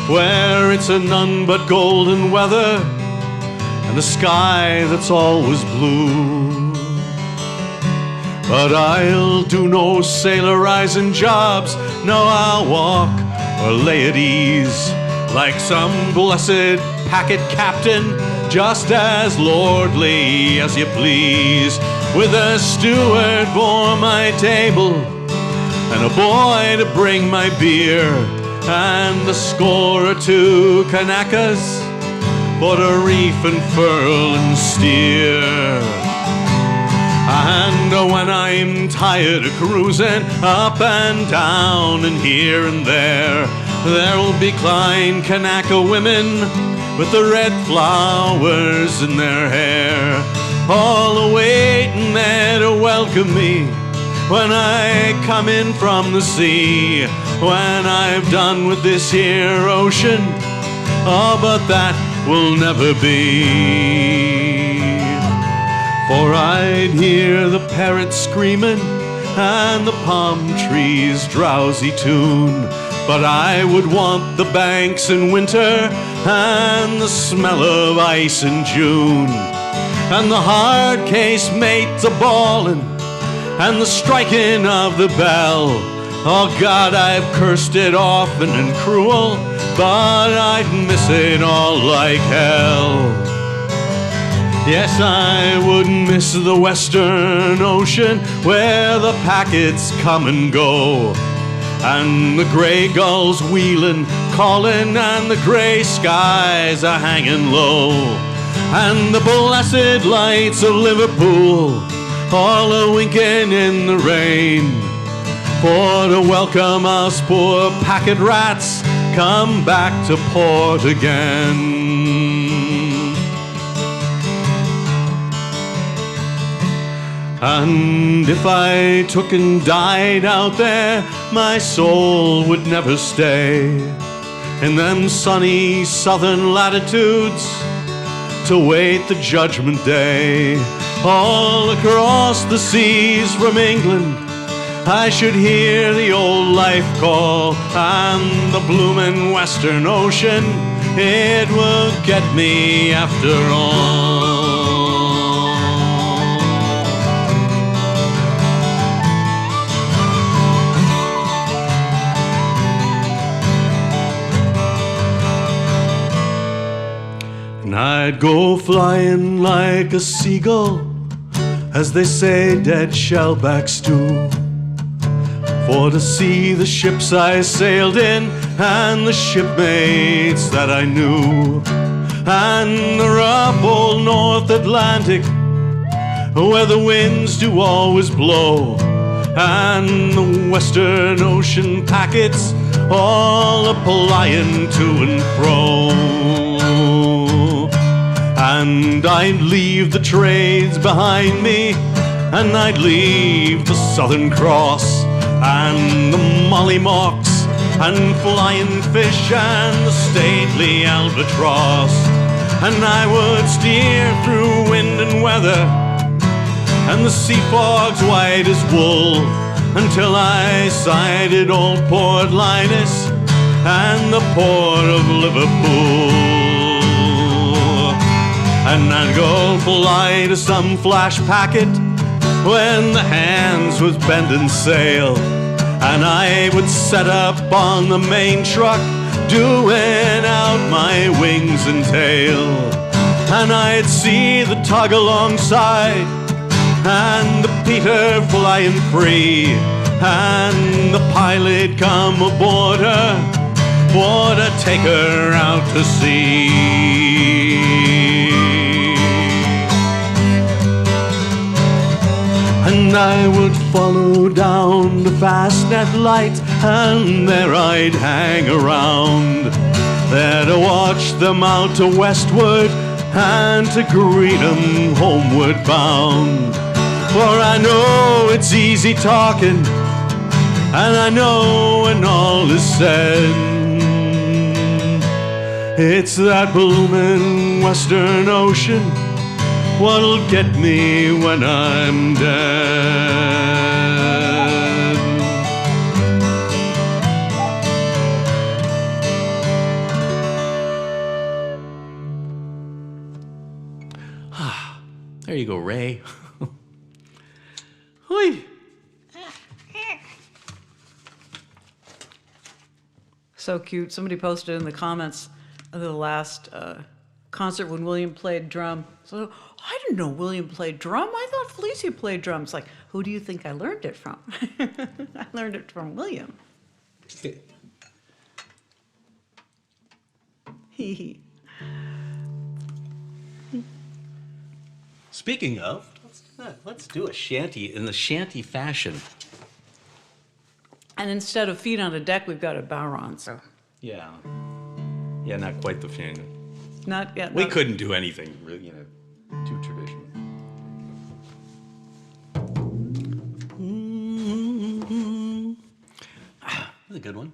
where it's a none but golden weather and a sky that's always blue. But I'll do no sailorizing jobs, no, I'll walk or lay at ease, like some blessed packet captain, just as lordly as you please, with a steward for my table, and a boy to bring my beer, and a score or two Kanakas for to reef and furl and steer. And when I'm tired of cruising up and down and here and there'll be Klein Kanaka women with the red flowers in their hair, all awaiting there to welcome me when I come in from the sea, when I've done with this here ocean. Oh, but that will never be. For I'd hear the parrots screaming and the palm trees' drowsy tune, But I would want the banks in winter and the smell of ice in June, and the hard casemates a-bawling and the striking of the bell. Oh God, I've cursed it often and cruel, but I'd miss it all like hell. Yes, I would miss the Western Ocean, where the packets come and go, and the gray gulls wheeling, calling, and the gray skies are hanging low, and the blessed lights of Liverpool all a-winking in the rain, for to welcome us poor packet rats come back to port again. And if I took and died out there, my soul would never stay in them sunny southern latitudes to wait the judgment day. All across the seas from England I should hear the old life call, and the bloomin' Western Ocean, it will get me after all. And I'd go flying like a seagull, as they say dead shellbacks do, for to see the ships I sailed in and the shipmates that I knew, and the rough old North Atlantic, where the winds do always blow, and the Western Ocean packets all a-plying to and fro. And I'd leave the trades behind me, and I'd leave the Southern Cross, and the mollymawks, and flying fish, and the stately albatross. And I would steer through wind and weather, and the sea fogs white as wool, until I sighted old Port Linus and the port of Liverpool. And I'd go fly to some flash packet when the hands was bending sail, and I would set up on the main truck, doing out my wings and tail, and I'd see the tug alongside, and the Peter flying free, and the pilot come aboard her for to take her out to sea. And I would follow down the Fastnet light, and there I'd hang around, there to watch them out to westward, and to greet 'em homeward bound. For I know it's easy talking, and I know when all is said, it's that bloomin' Western Ocean what'll get me when I'm dead. There you go, Ray. Hoi. So cute. Somebody posted in the comments of the last concert when William played drum. So I didn't know William played drum. I thought Felicia played drums. Like, who do you think I learned it from? I learned it from William. Speaking of, let's do a shanty in the shanty fashion. And instead of feet on a deck, we've got a bowron. So Yeah. Yeah, not quite the thing. not yet. We couldn't do anything really, too traditional. That's a good one.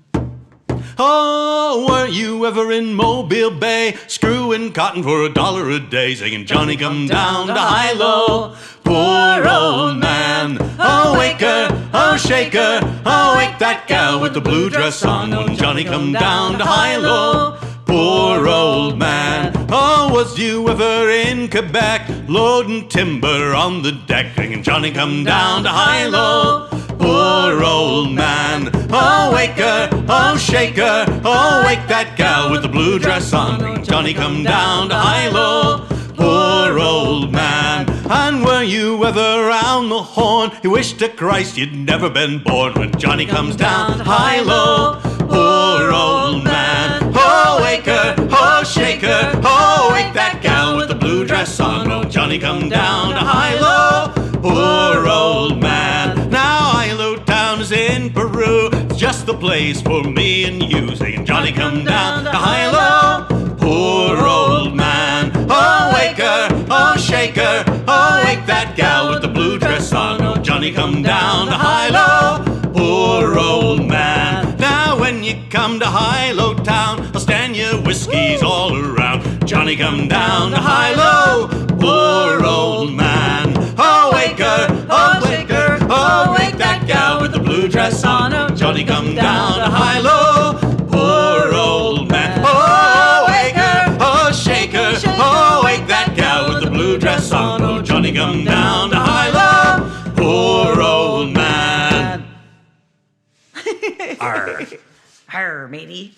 Oh, were you ever in Mobile Bay, screwing cotton for $1 a day, singing Johnny come down to Hilo? Poor old man, oh wake her, oh shake her, oh wake that gal with the blue dress on, when Johnny come down to Hilo. Poor old man, oh was you ever in Quebec, loading timber on the deck, singing Johnny come down to Hilo? Poor old man, oh wake her, oh shake her, oh wake that gal with the blue dress on, Johnny come down to Hilo. Poor old man. And were you ever round the horn, you wish to Christ you'd never been born, when Johnny comes down to Hilo? Poor old man, oh wake her, oh shake her, oh wake that gal with the blue dress on, oh Johnny come down to Hilo. Poor old man. Now Hilo town is in Peru, it's just the place for me and you, saying Johnny come down to Hilo. Poor old man, oh wake her, oh shake her, oh wake that gal with the blue dress on, oh Johnny come down to Hilo. Poor old man. Now when you come to Hilo town, I'll stand your whiskeys all around, Johnny come down to Hilo. Poor old man, oh wake her, oh wake her, oh wake that gal with the blue dress on, oh Johnny come down to Hilo. Poor old man, oh wake her, oh shake her, oh wake that gal with the blue dress on, oh Johnny come down to Hilo. Poor old man. Arr. Arr, matey.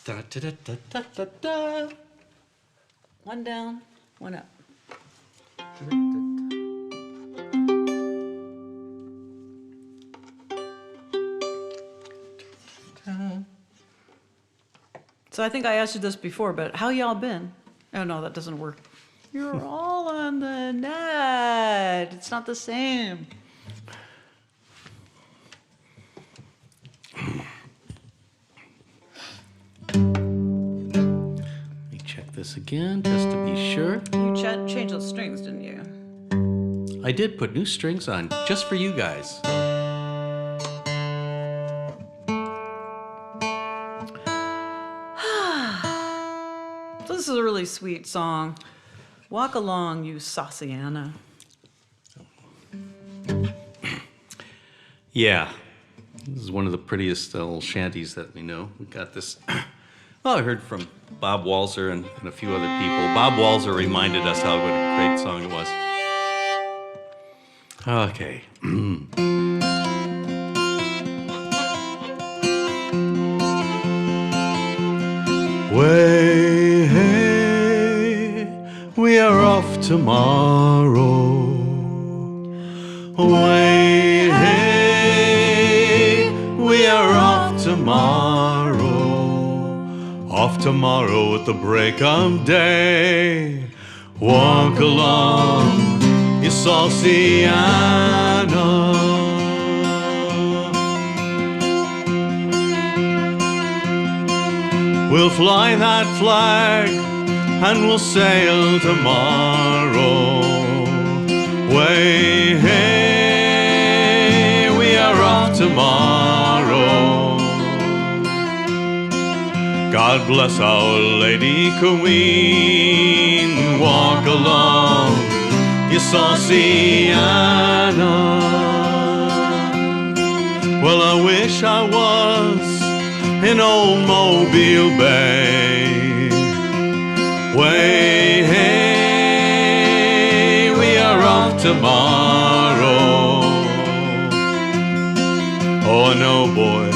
Da, da, da, da, da, da, da. One down, one up. So I think I asked you this before, but how y'all been? Oh no, that doesn't work. You're all on the net. It's not the same. Let me check this again, just to be sure. You changed those strings, didn't you? I did put new strings on, just for you guys. This is a really sweet song. Walk along, you saucy Anna. Yeah, this is one of the prettiest little shanties that we know. We got this, well, I heard from Bob Walzer and a few other people. Bob Walzer reminded us what a great song it was. Okay. Way, hey, we are off tomorrow. Way, hey, we are off tomorrow. Off tomorrow at the break of day. Walk along, you saucy Anna. We'll fly that flag and we'll sail tomorrow. Way, hey, we are off tomorrow. God bless our Lady Queen. Walk along, you saucy Anna. Well, I wish I was in old Mobile Bay. Way, hey, we are off tomorrow. Oh, I know, boys,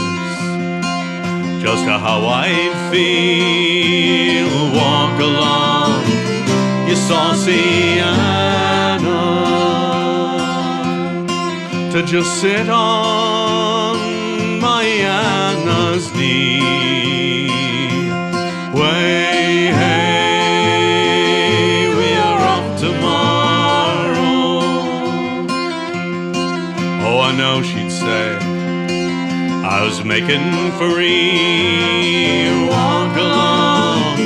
just how I feel. Walk along, you saucy Anna, to just sit on my Anna's knee. Way, hey, we are off tomorrow. Oh, I know she'd say I was making free. Walk along,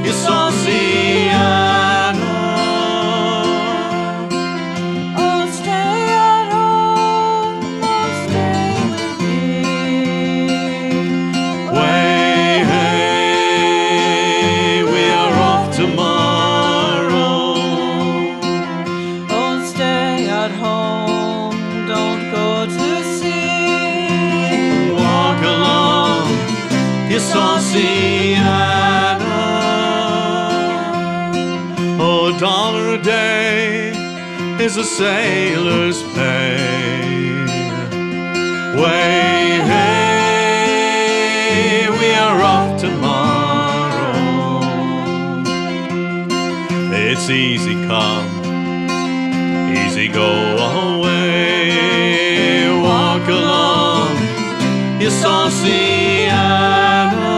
you saucy Anna. Oh, stay at home, oh, stay with me. Way, Saucy Anna. Oh, $1 a day is a sailor's pay. Way, hey, we are off tomorrow. It's easy come, easy go away. Walk along, you Saucy Anna.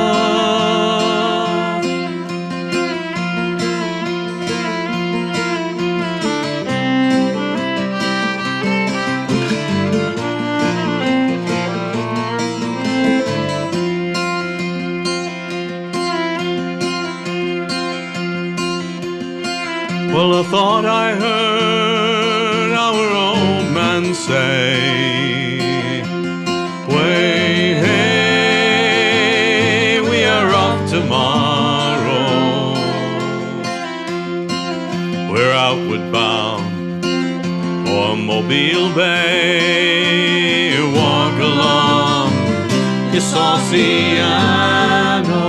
Well, I thought I heard our old man say, way, hey, we are off tomorrow. We're outward bound for Mobile Bay. Walk along, you Saucy Anna.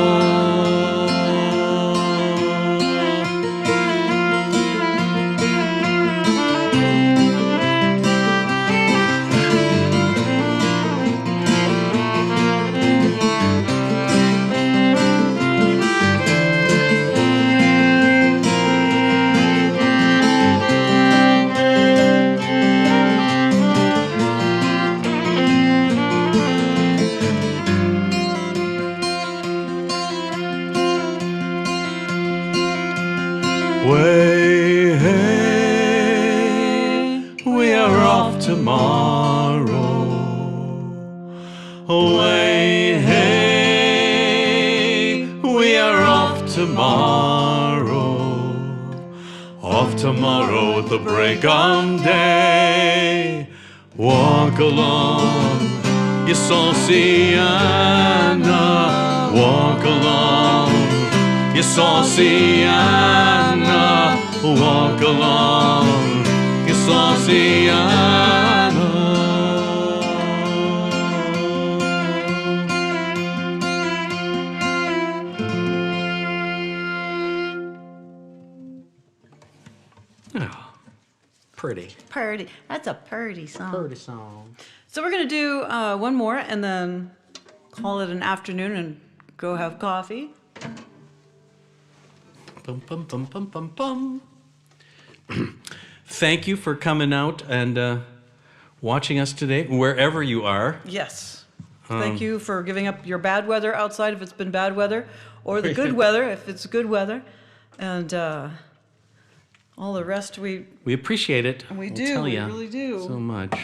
Way, hey, we are off tomorrow. Way, hey, we are off tomorrow. Off tomorrow at the break of day. Walk along, you Saucy Anna. Walk along, you Saucy Anna. Walk along, you Saucy Anna. Oh, pretty. Purdy. That's a purdy song. Pretty song. So we're going to do one more and then call it an afternoon and go have coffee. Bum, bum, bum, bum, bum, bum. Thank you for coming out and watching us today, wherever you are. Yes. Thank you for giving up your bad weather outside if it's been bad weather, or the good weather if it's good weather. And all the rest we appreciate it. We We'll do, tell we ya really do. so much.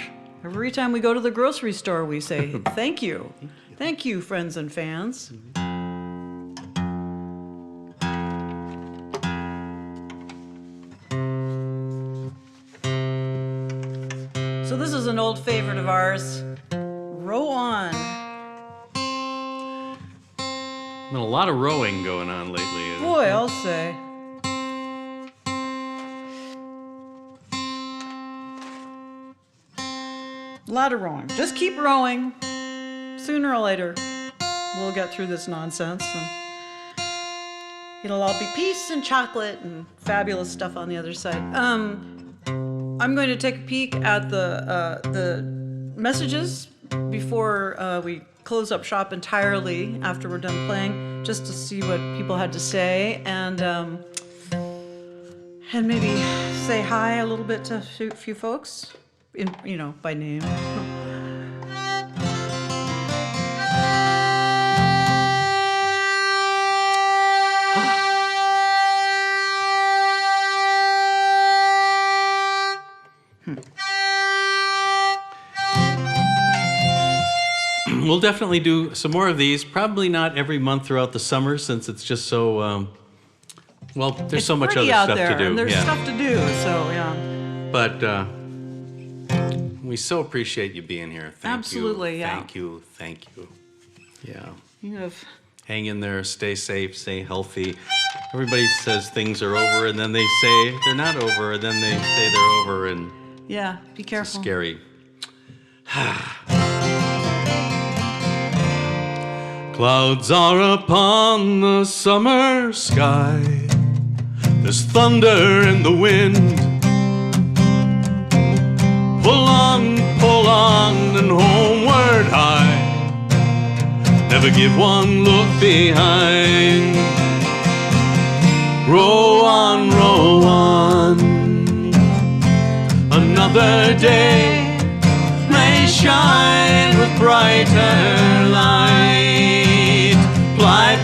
Every time we go to the grocery store, we say, thank you. Thank you, friends and fans. So this is an old favorite of ours. Row on. Been a lot of rowing going on lately. Boy, I'll say. A lot of rowing. Just keep rowing. Sooner or later, we'll get through this nonsense, and it'll all be peace and chocolate and fabulous stuff on the other side. I'm going to take a peek at the messages before we close up shop entirely after we're done playing, just to see what people had to say, and maybe say hi a little bit to a few folks, by name. We'll definitely do some more of these. Probably not every month throughout the summer, since it's just so. There's It's so much other pretty out stuff there, to do. and there's yeah. stuff to do, so yeah. But we so appreciate you being here. Thank Absolutely, you. yeah. Thank you. Thank you. Yeah. You have. Hang in there. Stay safe. Stay healthy. Everybody says things are over, and then they say they're not over, and then they say they're over, and Yeah, be it's careful. scary. Clouds are upon the summer sky. There's thunder in the wind. Pull on, and homeward high. Never give one look behind. Row on, another day may shine with brighter light.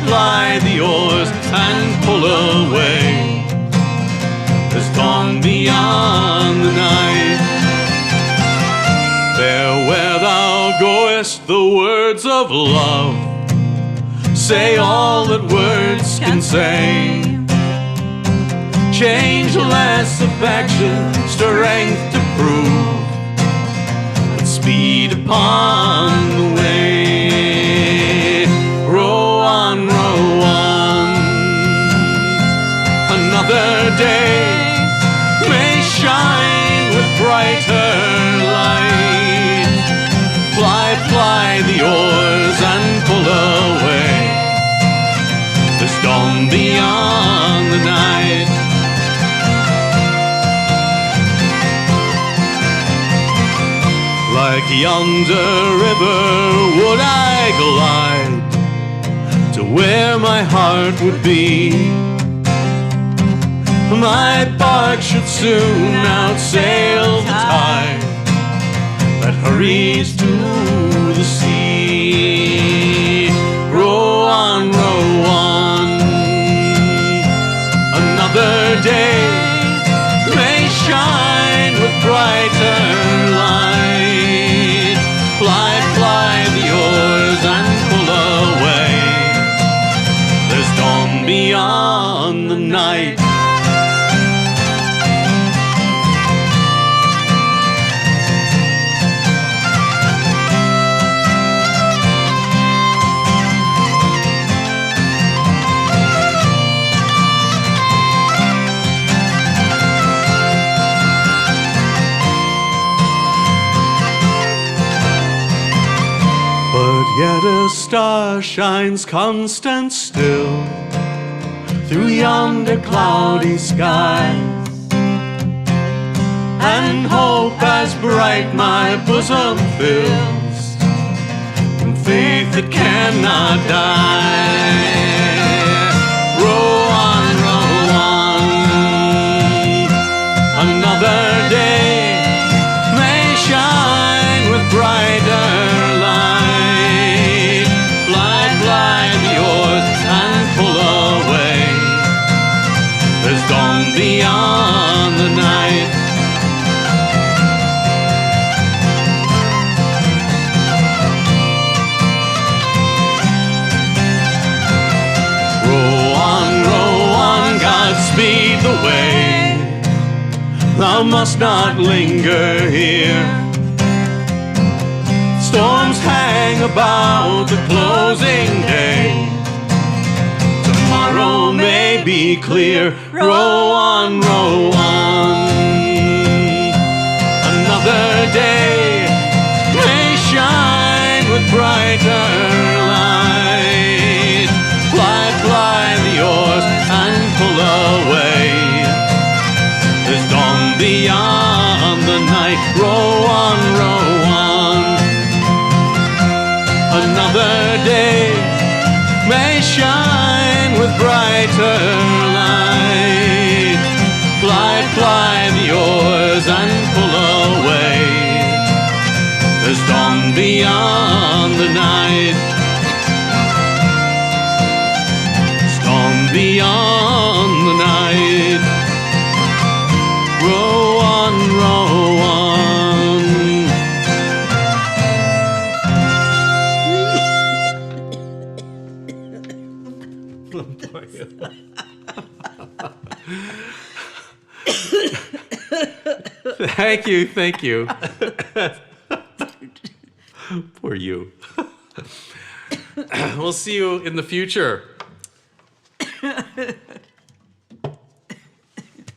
Ply the oars and pull away. There's dawn beyond the night. There where thou goest, the words of love say all that words can say. Change less affection, strength to prove, but speed upon the way. Row on, another day may shine with brighter light. Ply the oars and pull away. There's dawn beyond the night. Like yonder river would I glide to where my heart would be. My bark should soon outsail the tide that hurries to the sea. Row on, another day may shine with brighter light. Ply the oars and pull away. There's dawn beyond the night. Yet a star shines constant still through yonder cloudy skies, and hope as bright my bosom fills, and faith that cannot die. Row on, another day may shine with brighter light. Dawn beyond the night. Row on, God speed the way. Thou must not linger here. Storms hang about the closing day. Tomorrow may be clear. Row on, another day may shine with brighter light. Ply the oars and pull away. There's dawn beyond the night. Row on, another day may shine with brighter light. Ply the oars and pull away. There's dawn beyond the night. There's dawn beyond the night. Row on, Thank you. Poor you. We'll see you in the future.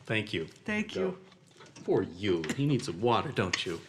Thank you. Thank you. Poor you. You need some water, don't you?